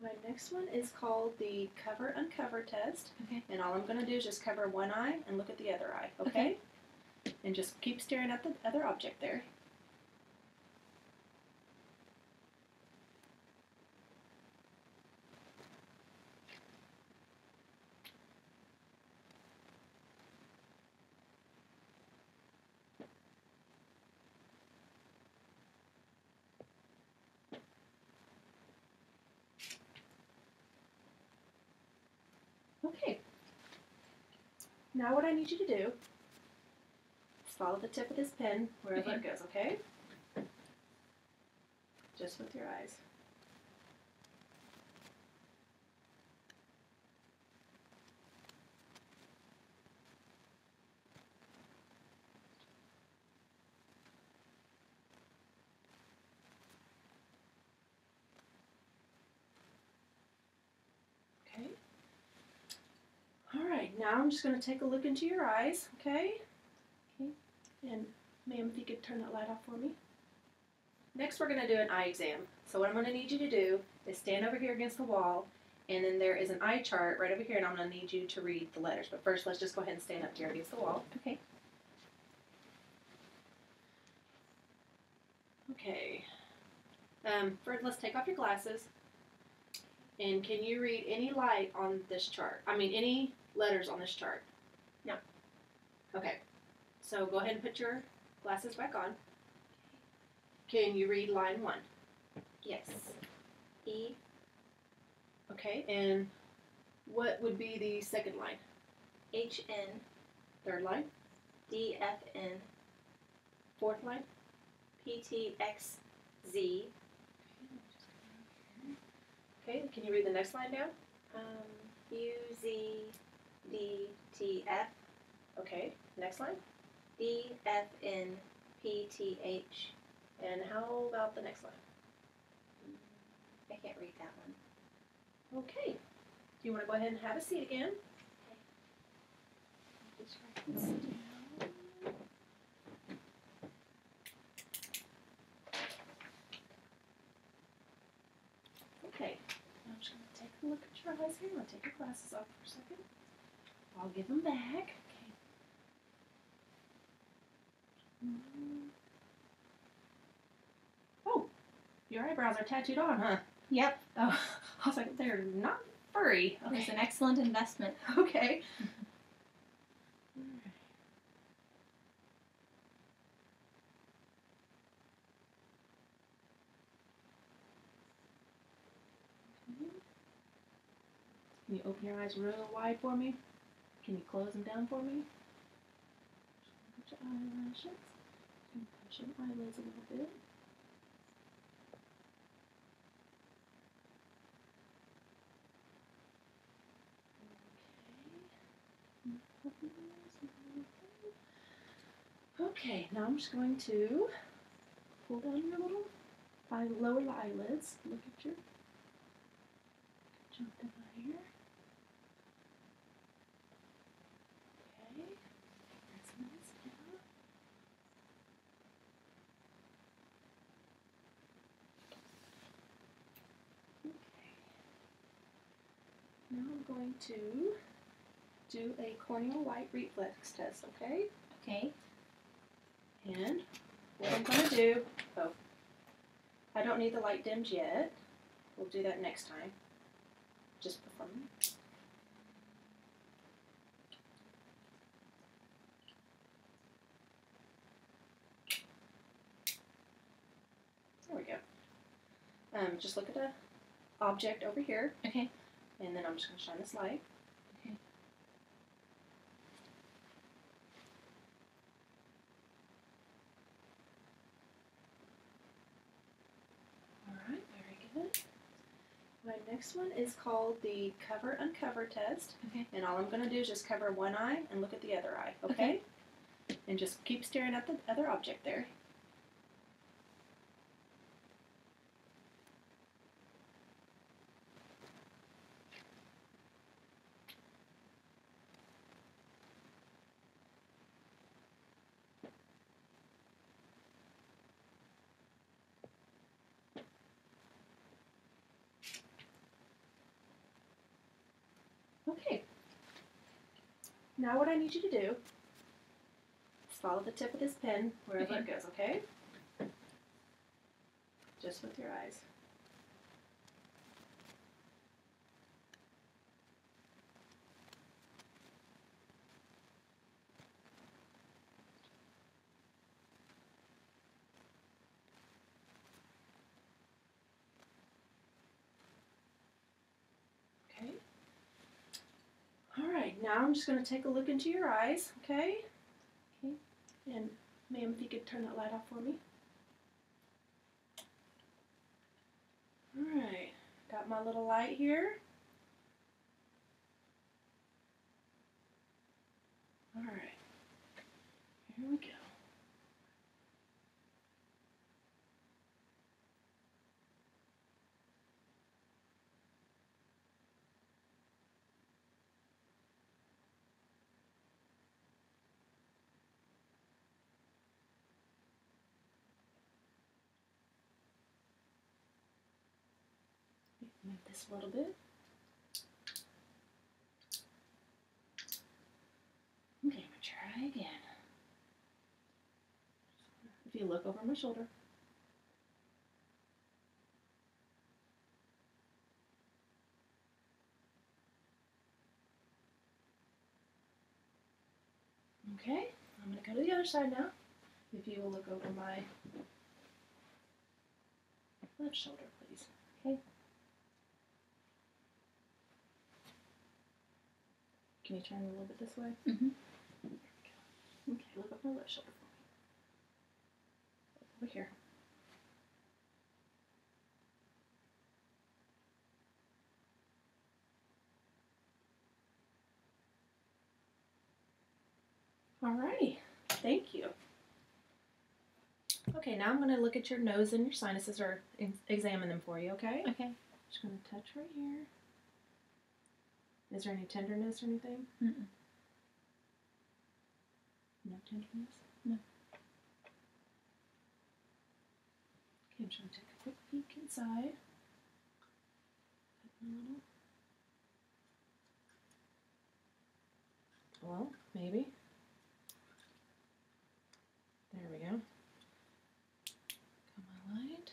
My next one is called the cover uncover test. Okay. And all I'm going to do is just cover one eye and look at the other eye, okay? And just keep staring at the other object there. Okay. Now what I need you to do is follow the tip of this pen wherever it goes, okay? Just with your eyes. Okay. Alright, now I'm just going to take a look into your eyes, okay? Okay. And ma'am, if you could turn that light off for me. Next we're going to do an eye exam. So what I'm going to need you to do is stand over here against the wall, and then there is an eye chart right over here, and I'm going to need you to read the letters. But first, let's just go ahead and stand up here against the wall. Okay. Okay. First, let's take off your glasses. And can you read any light on this chart? I mean, any letters on this chart? No. Okay. So go ahead and put your glasses back on. Can you read line 1? Yes. E. Okay. And what would be the second line? H N. Third line? D F N. Fourth line? P T X Z. Okay. Can you read the next line down? U Z D T F. Okay. Next line? D F N P T H. And how about the next line? I can't read that one. Okay. Do you want to go ahead and have a seat again? Just write this down. Okay. Now I'm just going to take a look at your eyes here. I'm going to take your glasses off for a second. I'll give them back. Okay. Oh, your eyebrows are tattooed on, huh? Yep. Oh, I was like, they're not furry. It was an excellent investment. Okay. Can you open your eyes real wide for me? Can you close them down for me? Look at your eyelashes. And push your eyelids a little bit. Okay, now I'm just going to pull down your little lower eyelids. Look at your conjunctiva here. going to do a corneal light reflex test, okay? Okay. And what I'm going to do, I don't need the light dimmed yet. We'll do that next time. Just before me. There we go. Just look at the object over here. Okay. And then I'm just going to shine this light. Okay. Alright, very good. My next one is called the cover uncover test. Okay. And all I'm going to do is just cover one eye and look at the other eye, okay? Okay. And just keep staring at the other object there. Okay. Now what I need you to do is follow the tip of this pen wherever it goes, okay? Just with your eyes. Okay. Alright, now I'm just going to take a look into your eyes, okay? Okay. And ma'am, if you could turn that light off for me. Alright, got my little light here. Alright, here we go. Move this a little bit. Okay, I'm going to try again. If you look over my shoulder. Okay, I'm going to go to the other side now. If you will look over my left shoulder, please. Okay. Can you turn a little bit this way? Mm-hmm. There we go. Okay, look over my left shoulder for me. Over here. Alrighty, thank you. Okay, now I'm going to look at your nose and your sinuses, or examine them for you, okay? Okay. Just going to touch right here. Is there any tenderness or anything? Mm-mm. No tenderness? No. Okay, I'm just going to take a quick peek inside. A little. Well, maybe. There we go. Got my light.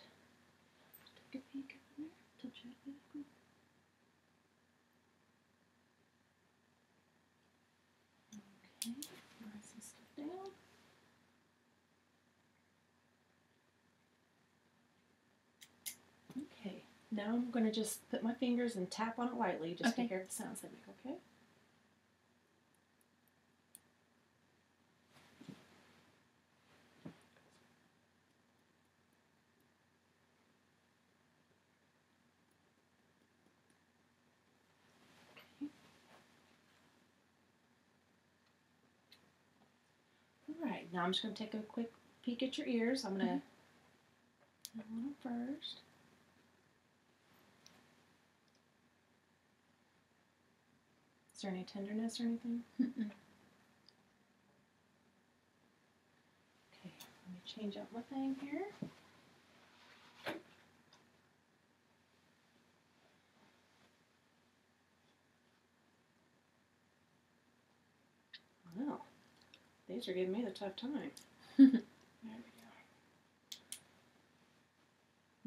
Take a peek in there. Touch it a bit. Okay, write some stuff down. Okay, now I'm going to just put my fingers and tap on it lightly just to Okay. hear the sounds they make, okay? Alright, now I'm just going to take a quick peek at your ears. I'm going to do one first. Is there any tenderness or anything? Mm-mm. Okay, let me change out my thing here. These are giving me the tough time. There we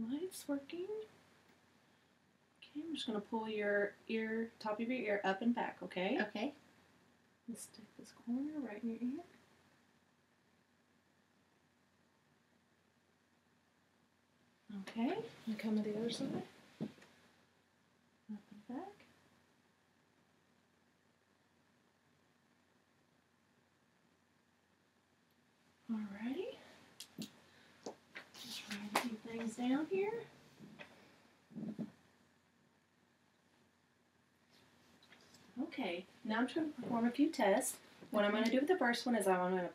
go. Lights working. Okay, I'm just going to pull your ear, top of your ear up and back, okay? Okay. Let's stick this corner right in your ear. Okay, and come to the other side. Up and back. Alrighty. Just write a few things down here. Okay, now I'm just going to perform a few tests. What I'm going to do with the first one is I'm going to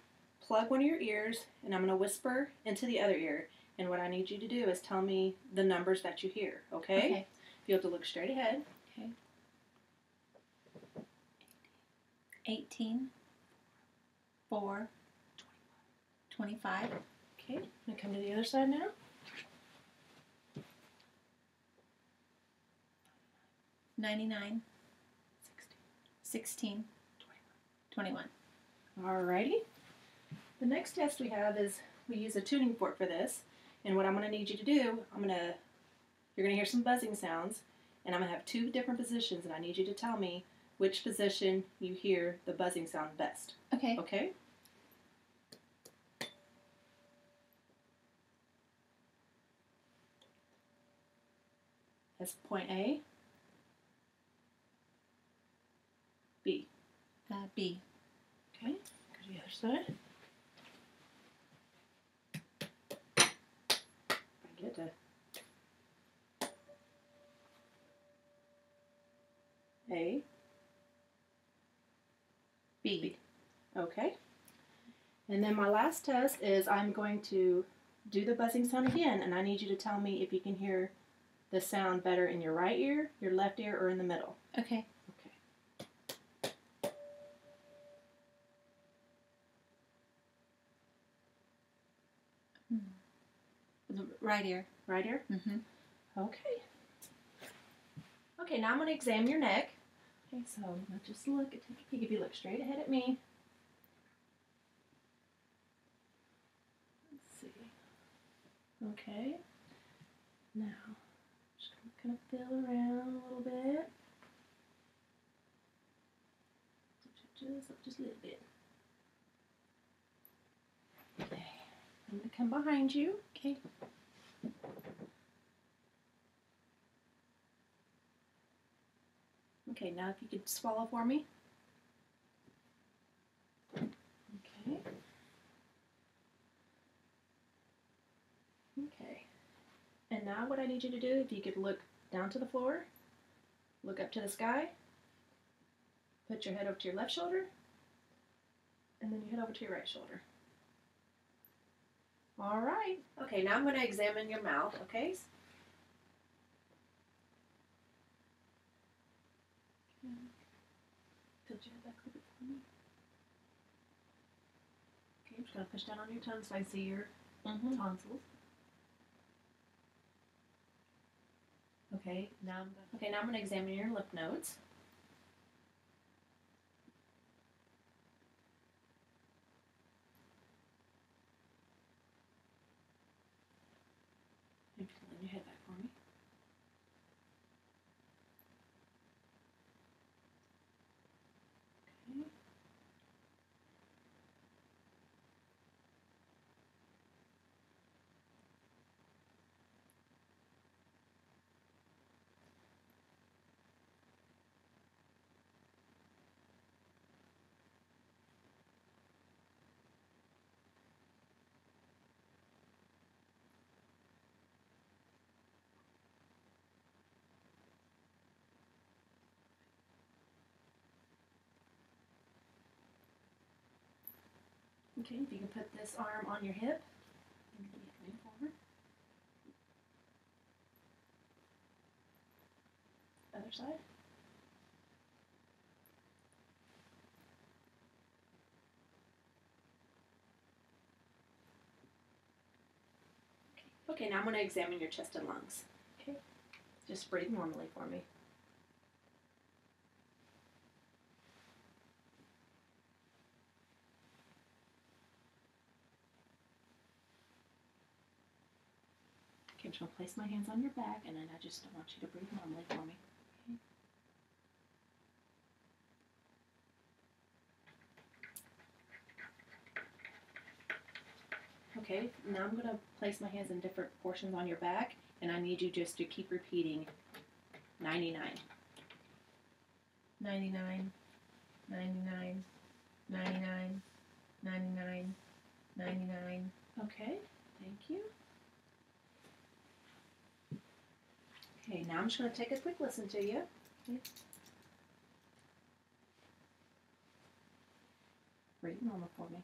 plug one of your ears and I'm going to whisper into the other ear. And what I need you to do is tell me the numbers that you hear, okay? Okay. You have to look straight ahead. Okay. 18, 4, 25. Okay, I'm going to come to the other side now. 99, 16, 21. Alrighty. The next test we have is we use a tuning fork for this. And what I'm going to need you to do, you're going to hear some buzzing sounds. And I'm going to have 2 different positions. And I need you to tell me which position you hear the buzzing sound best. Okay. Okay? That's point A. B. B. Okay, go to the other side. I get to A. B. Okay. And then my last test is I'm going to do the buzzing sound again, and I need you to tell me if you can hear the sound better in your right ear, your left ear, or in the middle. Okay. The right ear. Right ear? Mm-hmm. Okay. Okay, now I'm going to examine your neck. Okay, so I'm going to just take a peek. If you look straight ahead at me. Let's see. Okay. Now, just going to kind of feel around a little bit. Just a little bit. Okay. I'm going to come behind you. Okay. Okay, now if you could swallow for me. Okay. Okay. And now what I need you to do, if you could look down to the floor, look up to the sky, put your head over to your left shoulder, and then your head over to your right shoulder. All right. Okay, now I'm going to examine your mouth, okay? Tilt your head back a little bit for me. Okay, I'm just going to push down on your tongue so I see your tonsils. Okay, now I'm going to examine your lip nodes. Maybe lean your head back for me. Okay. Okay, if you can put this arm on your hip, and lean forward. Other side. Okay, now I'm going to examine your chest and lungs. Okay, just breathe normally for me. Okay, I'm just going to place my hands on your back, and then I just want you to breathe normally for me. Okay, now I'm going to place my hands in different portions on your back, and I need you just to keep repeating 99. 99, 99, 99, 99, 99. Okay, thank you. Okay, now I'm just going to take a quick listen to you. Okay. Breathe normal for me.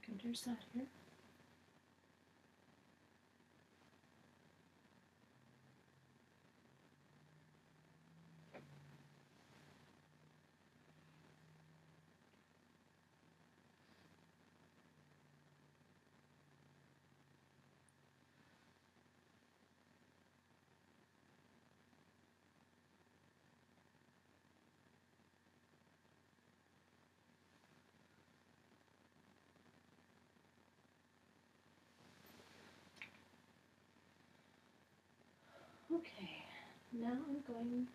Come to your side here. Okay, now I'm going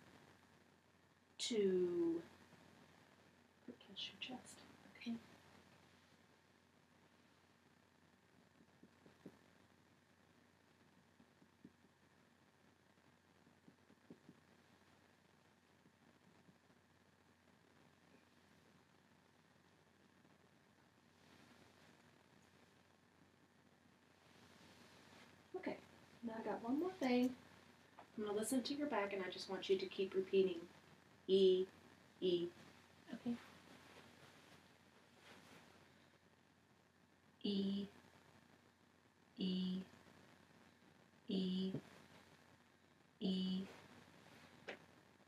to catch your chest. Okay. Okay, now I got one more thing. I'm going to listen to your back, and I just want you to keep repeating E, E. Okay. E, E, E, E,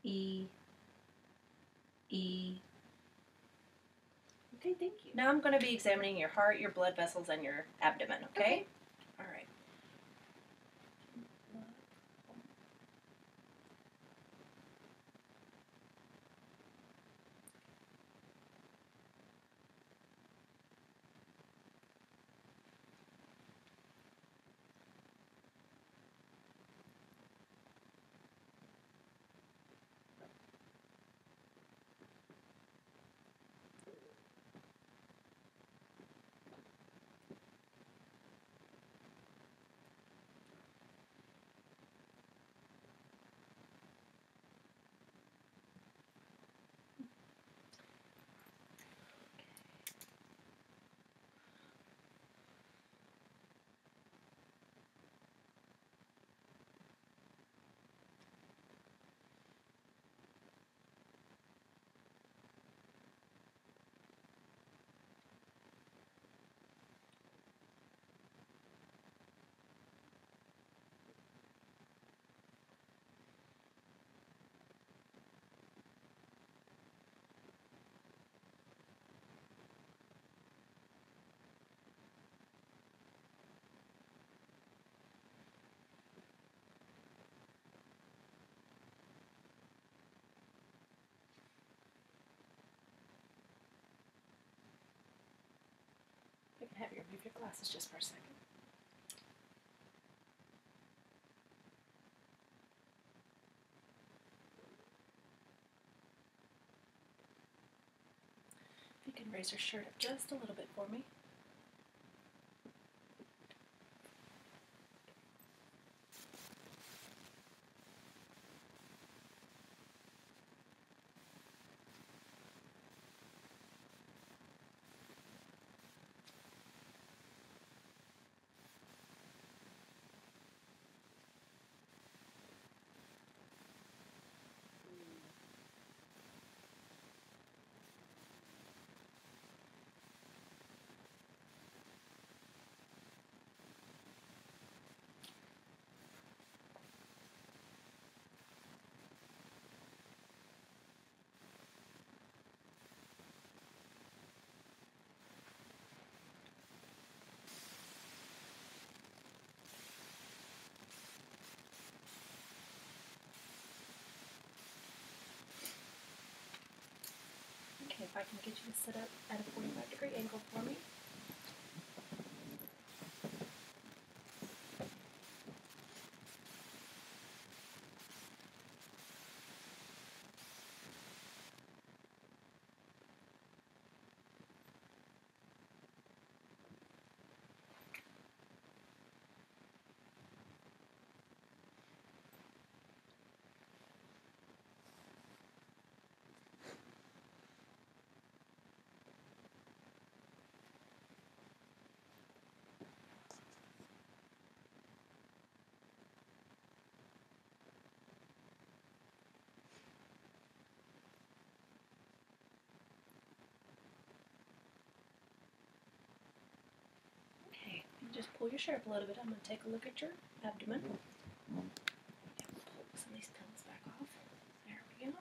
E, E. Okay, thank you. Now I'm going to be examining your heart, your blood vessels, and your abdomen, okay? All right. I can have you remove your glasses just for a second. If you can raise your shirt up just a little bit for me. I can get you to sit up at a 45-degree angle for me. Okay, just pull your shirt up a little bit. I'm going to take a look at your abdomen. Pull some of these pills back off. There we go.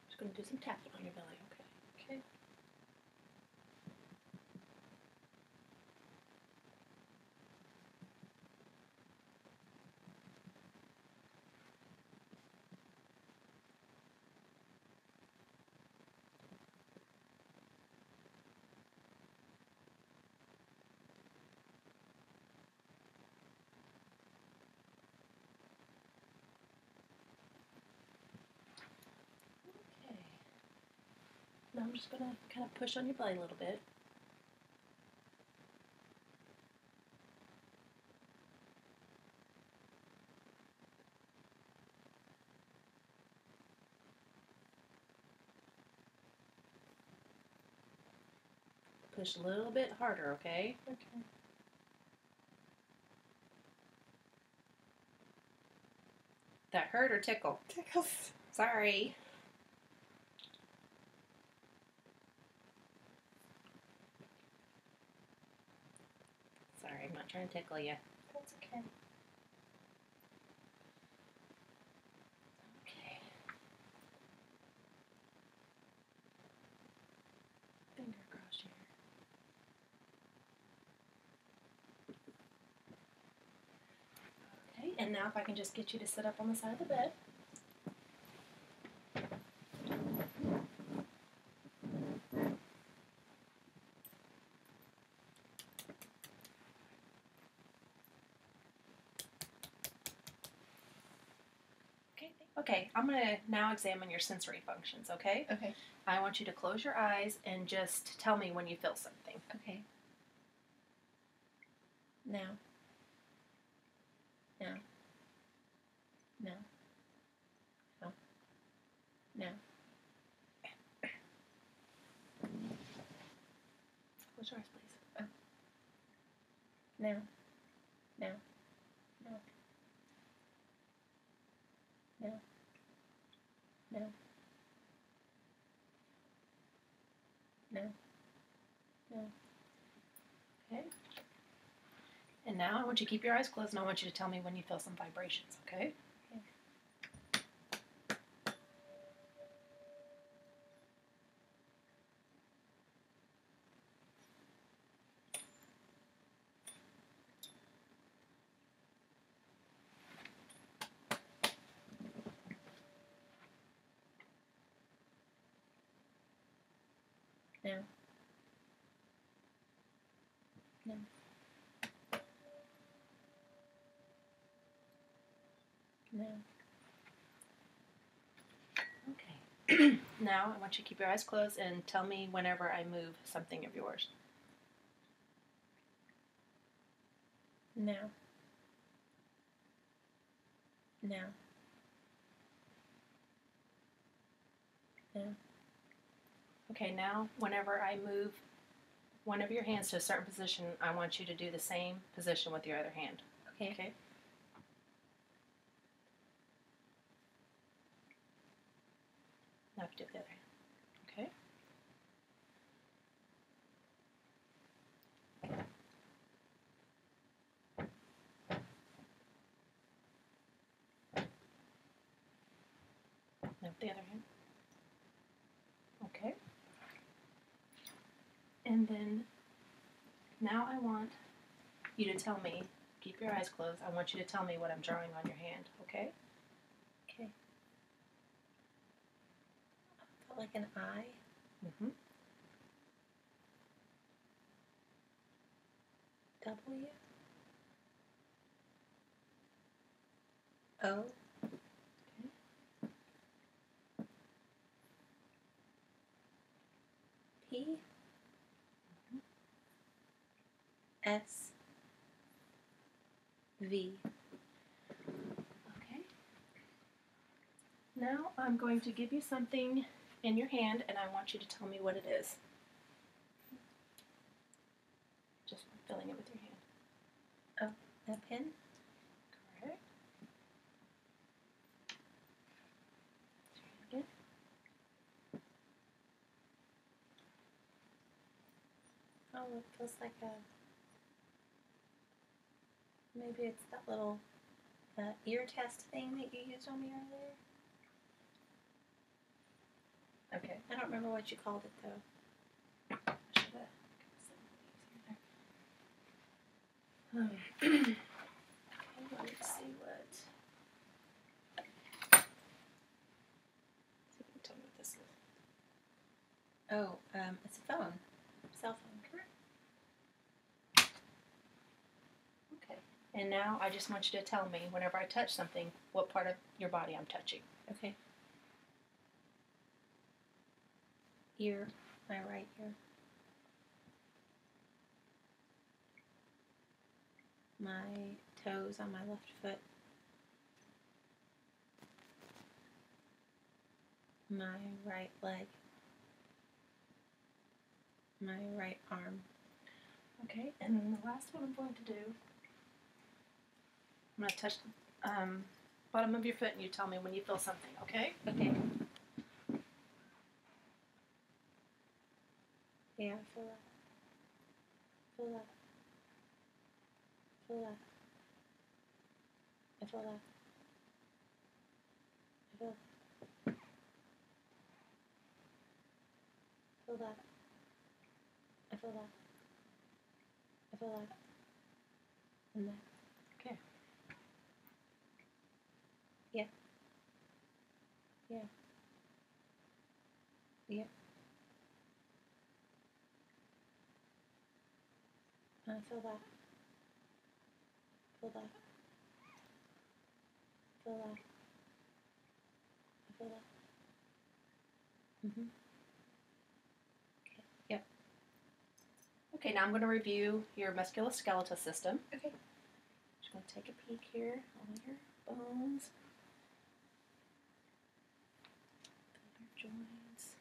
Just going to do some tapping on your belly, okay? Okay. Okay. Now I'm just going to kind of push on your belly a little bit. Push a little bit harder, okay? Okay. That hurt or tickle? Tickles. Sorry. Sorry, I'm not trying to tickle you. That's okay. Okay. Finger across here. Okay, and now if I can just get you to sit up on the side of the bed. Okay, I'm going to now examine your sensory functions, okay? Okay. I want you to close your eyes and just tell me when you feel something. Okay. Now. Now. Now. Now. Now. Close your eyes, please. Now. Now. Now. Now. Now. Now. Now. Okay. And now I want you to keep your eyes closed and I want you to tell me when you feel some vibrations, okay? Now. Now. Now. Okay. Now I want you to keep your eyes closed and tell me whenever I move something of yours. Now. No. No. Okay, now whenever I move one of your hands to a certain position, I want you to do the same position with your other hand. Okay. Okay? Now do the other hand. Okay? Now the other hand. Okay? And then now I want you to tell me, keep your eyes closed, I want you to tell me what I'm drawing on your hand, okay? Okay. Felt like an eye. Mm-hmm. W. O. P. S. V. Okay. Now I'm going to give you something in your hand and I want you to tell me what it is. Just filling it with your hand. Oh, a pen? Correct. Again. Oh, it feels like a. Maybe it's that little ear test thing that you used on me earlier. Okay. I don't remember what you called it though. I should have okay, let's see what. See if you can tell me what this is. Oh, it's a phone. Cell phone. Correct. Okay. And now I just want you to tell me whenever I touch something, what part of your body I'm touching. Okay. Ear. My right ear. My toes on my left foot. My right leg. My right arm. Okay, and then the last one I'm going to do, I'm going to touch the bottom of your foot and you tell me when you feel something, okay? Okay. Yeah, I feel that. Feel that. Feel that. I feel that. I feel that. Feel that. I feel that. I feel that. And that. Okay. Yeah. Yeah. Yeah. I feel that. Feel that. Feel that. I feel that. Mhm. Okay. Yep. Okay, now I'm going to review your musculoskeletal system. Okay. Just going to take a peek here on your bones, your joints.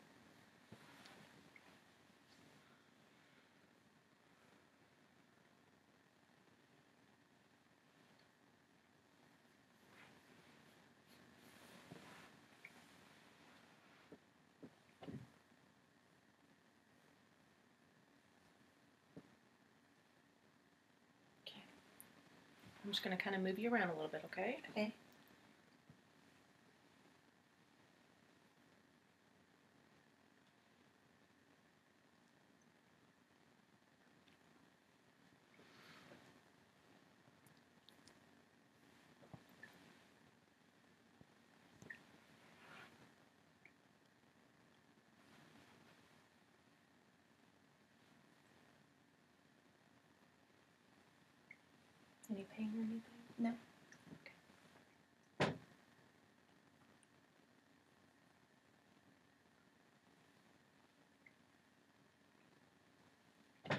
Okay. I'm just going to kind of move you around a little bit, okay? Okay. Any pain or anything? No.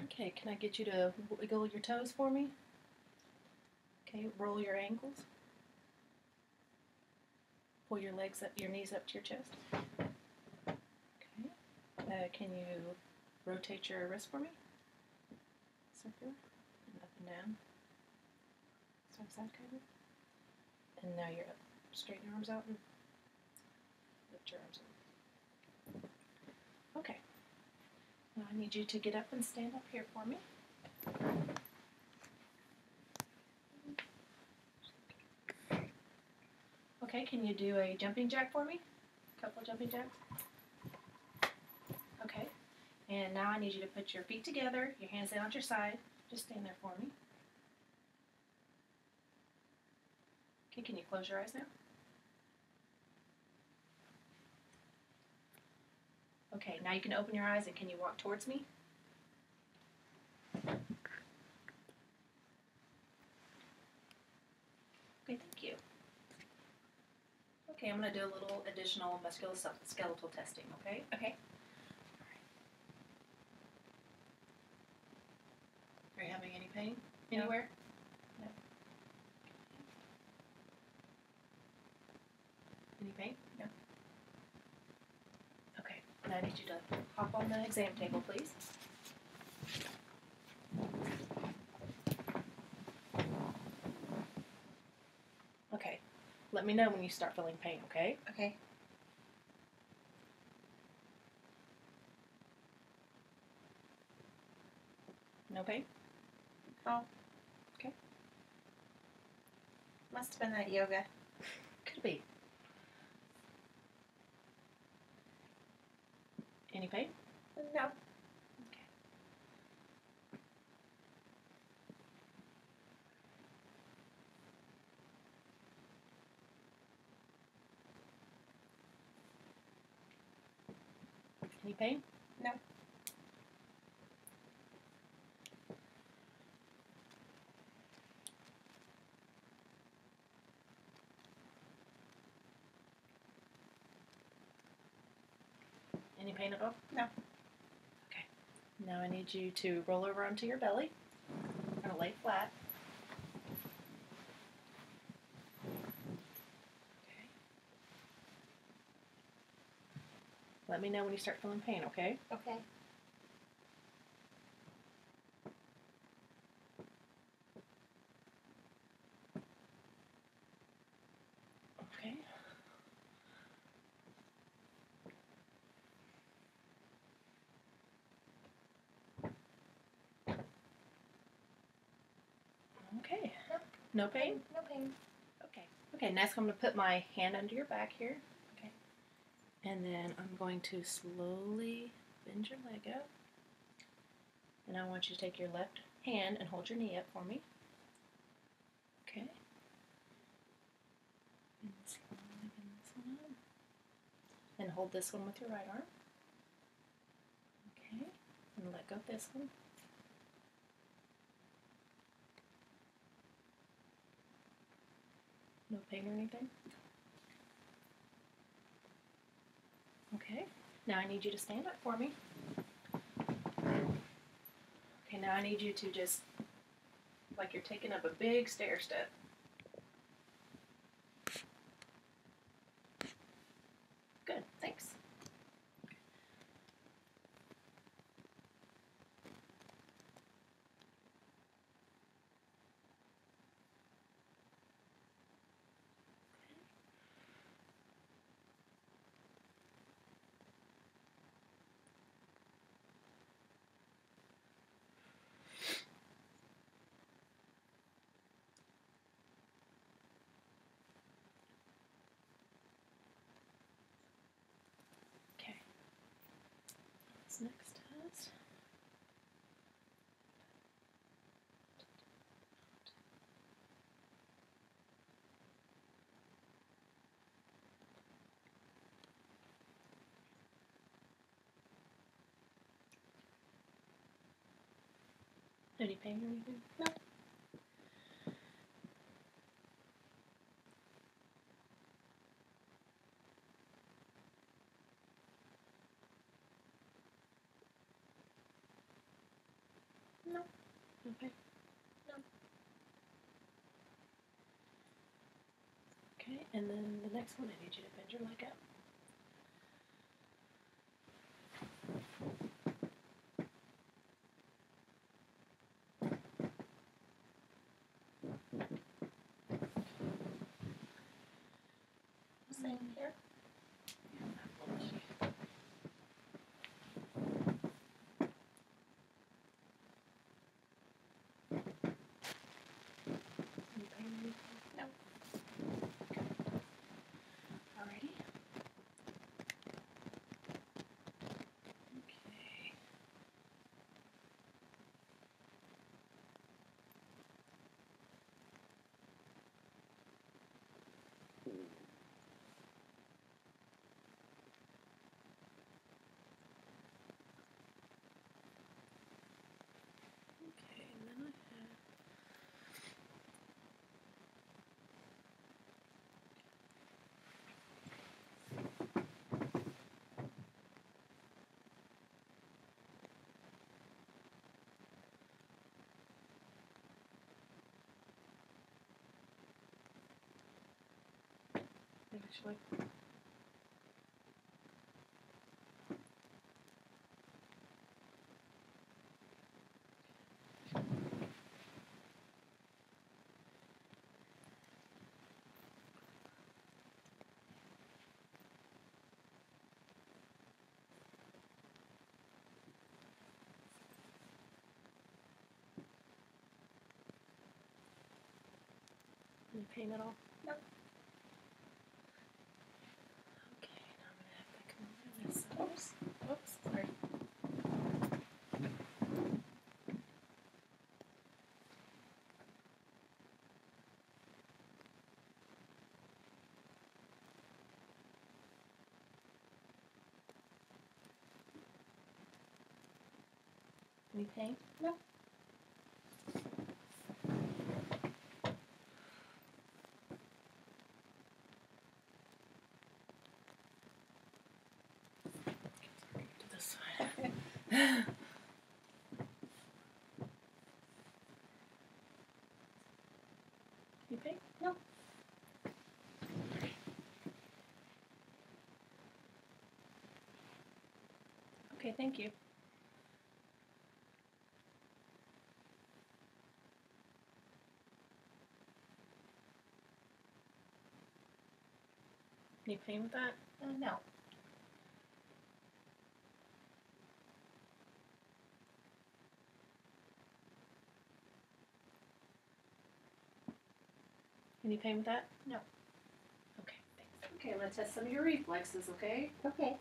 Okay, can I get you to wiggle your toes for me? Okay, roll your ankles. pull your legs up, your knees up to your chest. Okay. Can you rotate your wrist for me? Circular. And up and down. Side to side, kind of. And now you're up. Straighten your arms out and lift your arms up. Okay. Now I need you to get up and stand up here for me. Okay, can you do a jumping jack for me? A couple of jumping jacks. Okay. And now I need you to put your feet together, your hands down at your side. Just stand there for me. Okay, can you close your eyes now? Okay, now you can open your eyes and can you walk towards me? Okay, thank you. Okay, I'm going to do a little additional musculoskeletal testing, okay? Okay. Are you having any pain anywhere? No. Any pain? No. Okay, now I need you to hop on the exam table, please. Okay, let me know when you start feeling pain, okay? Okay. No pain? Oh. Okay. Must have been that yoga. Could be. Any pain? No. Okay. Any pain? No. Any pain at all? No. Okay. Now I need you to roll over onto your belly. Kind of lay flat. Okay. Let me know when you start feeling pain, okay? Okay. Okay. Okay. Nope. No pain? No pain. Okay. Okay, next I'm going to put my hand under your back here. Okay. And then I'm going to slowly bend your leg up. And I want you to take your left hand and hold your knee up for me. Okay. And slowly bend this one up. And hold this one with your right arm. Okay. And let go of this one. No pain or anything? Okay. Now I need you to stand up for me. Okay, now I need you to just, like you're taking up a big stair step. Good, thanks. Okay. This next test. Any pain or anything? No. No. Okay. No. Okay, and then the next one, I need you to bend your leg up. Same here. Any pain or anything? No. Alrighty. Okay. Okay, and then I have actually. Any pain at all? Nope. Okay, now I'm gonna have to come over this side. Oops. Whoops. Sorry. Any pain? No. To this side. Any pain? No. Okay, thank you. Any pain with that? No. Any pain with that? No. Okay, thanks. Okay, I'm gonna test some of your reflexes, okay? Okay.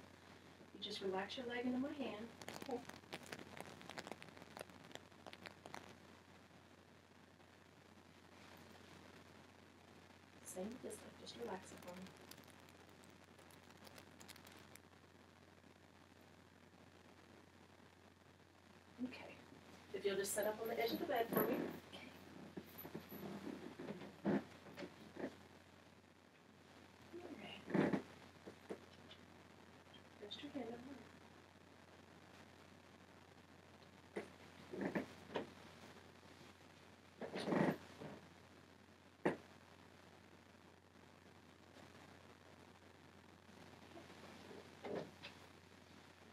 You just relax your leg into my hand. Okay. Same with this leg, just relax it for me. Okay. If you'll just sit up on the edge of the bed for me. Alright. Rest your hand over.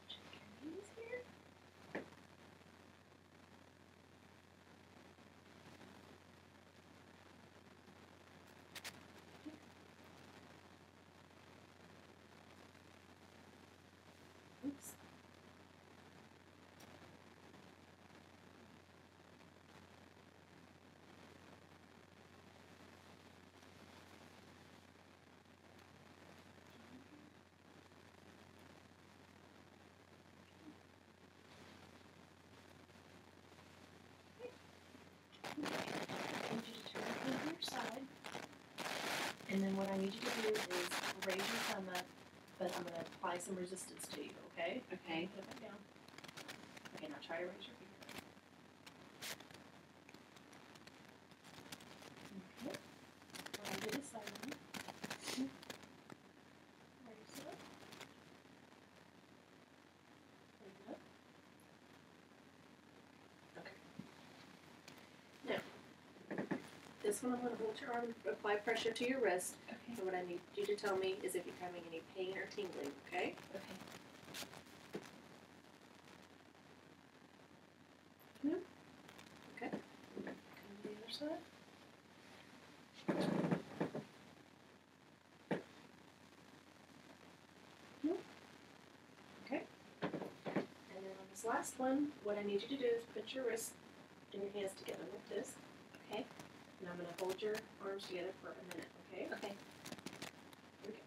Check your knees here. Oops. Okay. I need you to turn your hand to your side. And then what I need you to do is raise your thumb up, but I'm going to apply some resistance to you, okay? Okay. Put it back down. Okay, now try to raise your finger. Okay. What I do this side now. Raise it up. Raise it up. Okay. Now, this one I'm going to hold your arm, apply pressure to your wrist. Okay. So what I need you to tell me is if you're having any pain or tingling, okay? Okay. No? Okay. Come to the other side. No? Okay. And then on this last one, what I need you to do is put your wrists and your hands together like this. Okay. And I'm going to hold your arms together for a minute, okay? Okay. Here we go.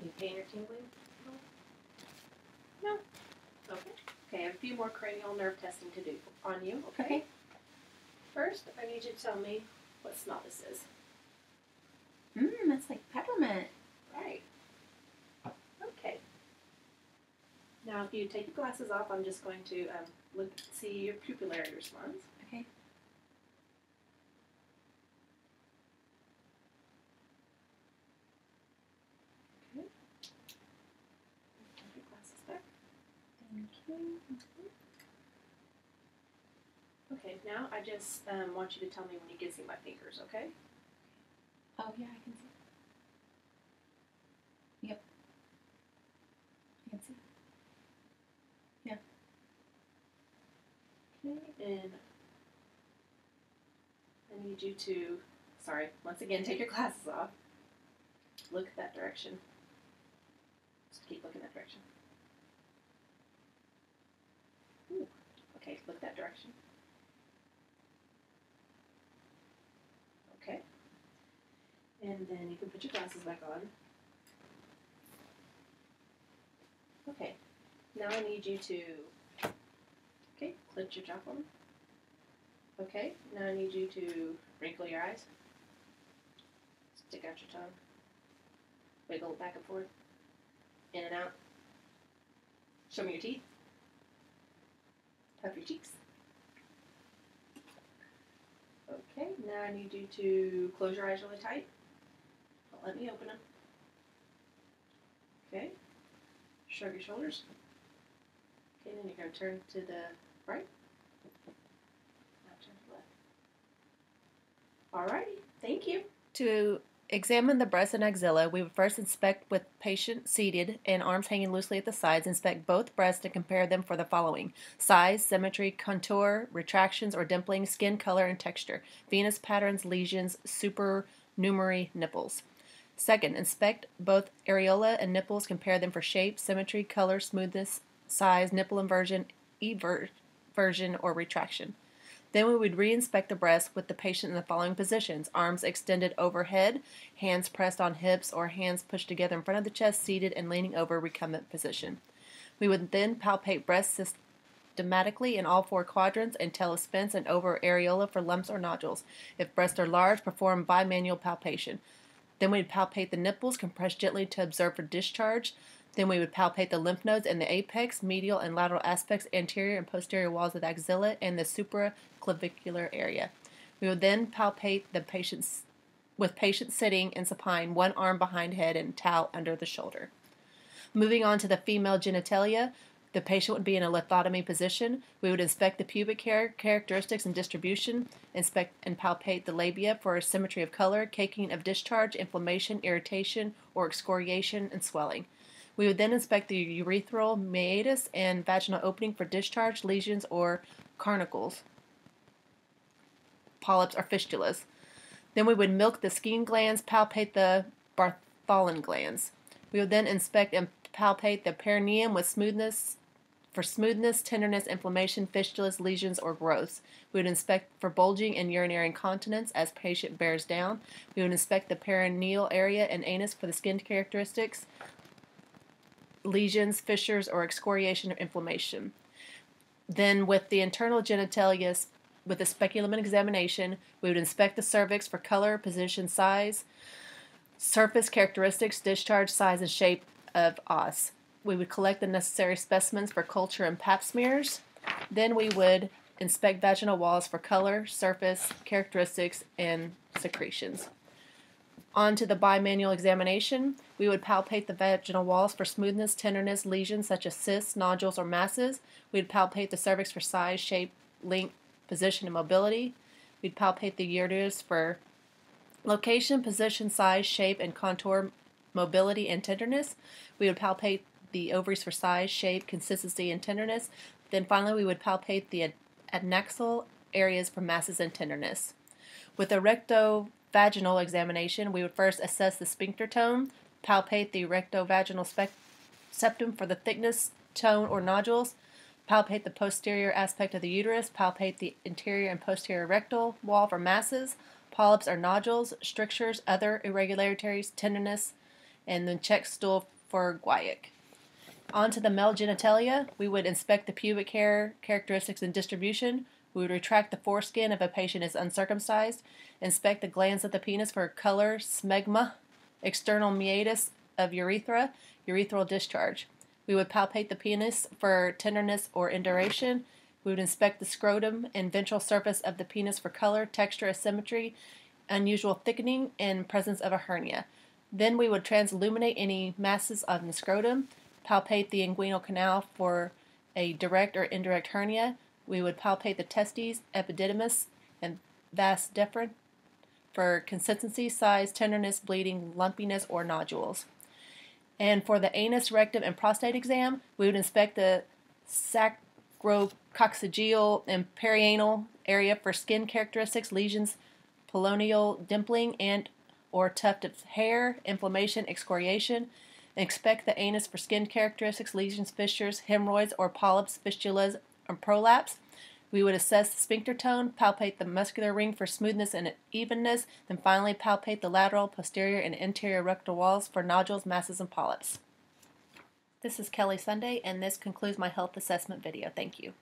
Any pain or tingling? No? Okay. Okay, I have a few more cranial nerve testing to do on you, okay? Okay. First, I need you to tell me what smell this is. That's like peppermint. Right. Okay. Now, if you take your glasses off, I'm just going to see your pupillary response. Okay. Okay. Put your glasses back. Thank you. Okay, now I just want you to tell me when you can see my fingers, okay? Oh yeah, I can see. Yep. I can see. Okay, and I need you to, once again, take your glasses off. Look that direction. Just keep looking that direction. Ooh. Okay, look that direction. Okay. And then you can put your glasses back on. Okay. Now I need you to, clench your jaw for me. Okay. Now I need you to wrinkle your eyes. Stick out your tongue. Wiggle it back and forth. In and out. Show me your teeth. Puff your cheeks. Okay, now I need you to close your eyes really tight. Don't let me open them. Okay. Shrug your shoulders. Okay, then you're going to turn to the right. Now turn to the left. Alrighty, thank you. To examine the breast and axilla, we would first inspect with patient seated and arms hanging loosely at the sides, inspect both breasts and compare them for the following: size, symmetry, contour, retractions or dimpling, skin color and texture, venous patterns, lesions, supernumerary nipples. Second, inspect both areola and nipples, compare them for shape, symmetry, color, smoothness, size, nipple inversion, eversion, or retraction. Then we would re-inspect the breast with the patient in the following positions: arms extended overhead, hands pressed on hips or hands pushed together in front of the chest, seated and leaning over, recumbent position. We would then palpate breast systematically in all four quadrants and telespense and over areola for lumps or nodules. If breasts are large, perform bimanual palpation. Then we'd palpate the nipples, compress gently to observe for discharge. Then we would palpate the lymph nodes and the apex, medial and lateral aspects, anterior and posterior walls of the axilla, and the supraclavicular area. We would then palpate the patients with patient sitting and supine, one arm behind head and towel under the shoulder. Moving on to the female genitalia, the patient would be in a lithotomy position. We would inspect the pubic hair characteristics and distribution, inspect and palpate the labia for symmetry of color, caking of discharge, inflammation, irritation, or excoriation and swelling. We would then inspect the urethral meatus and vaginal opening for discharge, lesions, or carnuncles, polyps, or fistulas. Then we would milk the skin glands, palpate the fallen glands. We would then inspect and palpate the perineum with smoothness, tenderness, inflammation, fistulas, lesions, or growths. We would inspect for bulging and urinary incontinence as patient bears down. We would inspect the perineal area and anus for the skin characteristics, lesions, fissures, or excoriation or inflammation. Then with the internal genitalia, with a speculum examination, we would inspect the cervix for color, position, size, surface characteristics, discharge, size, and shape of os. We would collect the necessary specimens for culture and pap smears. Then we would inspect vaginal walls for color, surface, characteristics, and secretions. On to the bimanual examination. We would palpate the vaginal walls for smoothness, tenderness, lesions such as cysts, nodules, or masses. We'd palpate the cervix for size, shape, length, position, and mobility. We'd palpate the uterus for location, position, size, shape, and contour, mobility, and tenderness. We would palpate the ovaries for size, shape, consistency, and tenderness. Then finally, we would palpate the adnexal areas for masses and tenderness. With a rectovaginal examination, we would first assess the sphincter tone, palpate the rectovaginal septum for the thickness, tone, or nodules, palpate the posterior aspect of the uterus, palpate the interior and posterior rectal wall for masses, polyps or nodules, strictures, other irregularities, tenderness, and then check stool for guaiac. On to the male genitalia, we would inspect the pubic hair characteristics and distribution. We would retract the foreskin if a patient is uncircumcised, inspect the glands of the penis for color, smegma, external meatus of urethra, urethral discharge. We would palpate the penis for tenderness or induration. We would inspect the scrotum and ventral surface of the penis for color, texture, asymmetry, unusual thickening, and presence of a hernia. Then we would transilluminate any masses on the scrotum, palpate the inguinal canal for a direct or indirect hernia. We would palpate the testes, epididymis, and vas deferens for consistency, size, tenderness, bleeding, lumpiness, or nodules. And for the anus, rectum, and prostate exam, we would inspect the sacrococcygeal and perianal area for skin characteristics, lesions, pilonial dimpling, and or tuft of hair, inflammation, excoriation. Inspect the anus for skin characteristics, lesions, fissures, hemorrhoids, or polyps, fistulas, or prolapse. We would assess the sphincter tone, palpate the muscular ring for smoothness and evenness, then finally palpate the lateral, posterior, and interior rectal walls for nodules, masses, and polyps. This is Kelly Sunday, and this concludes my health assessment video. Thank you.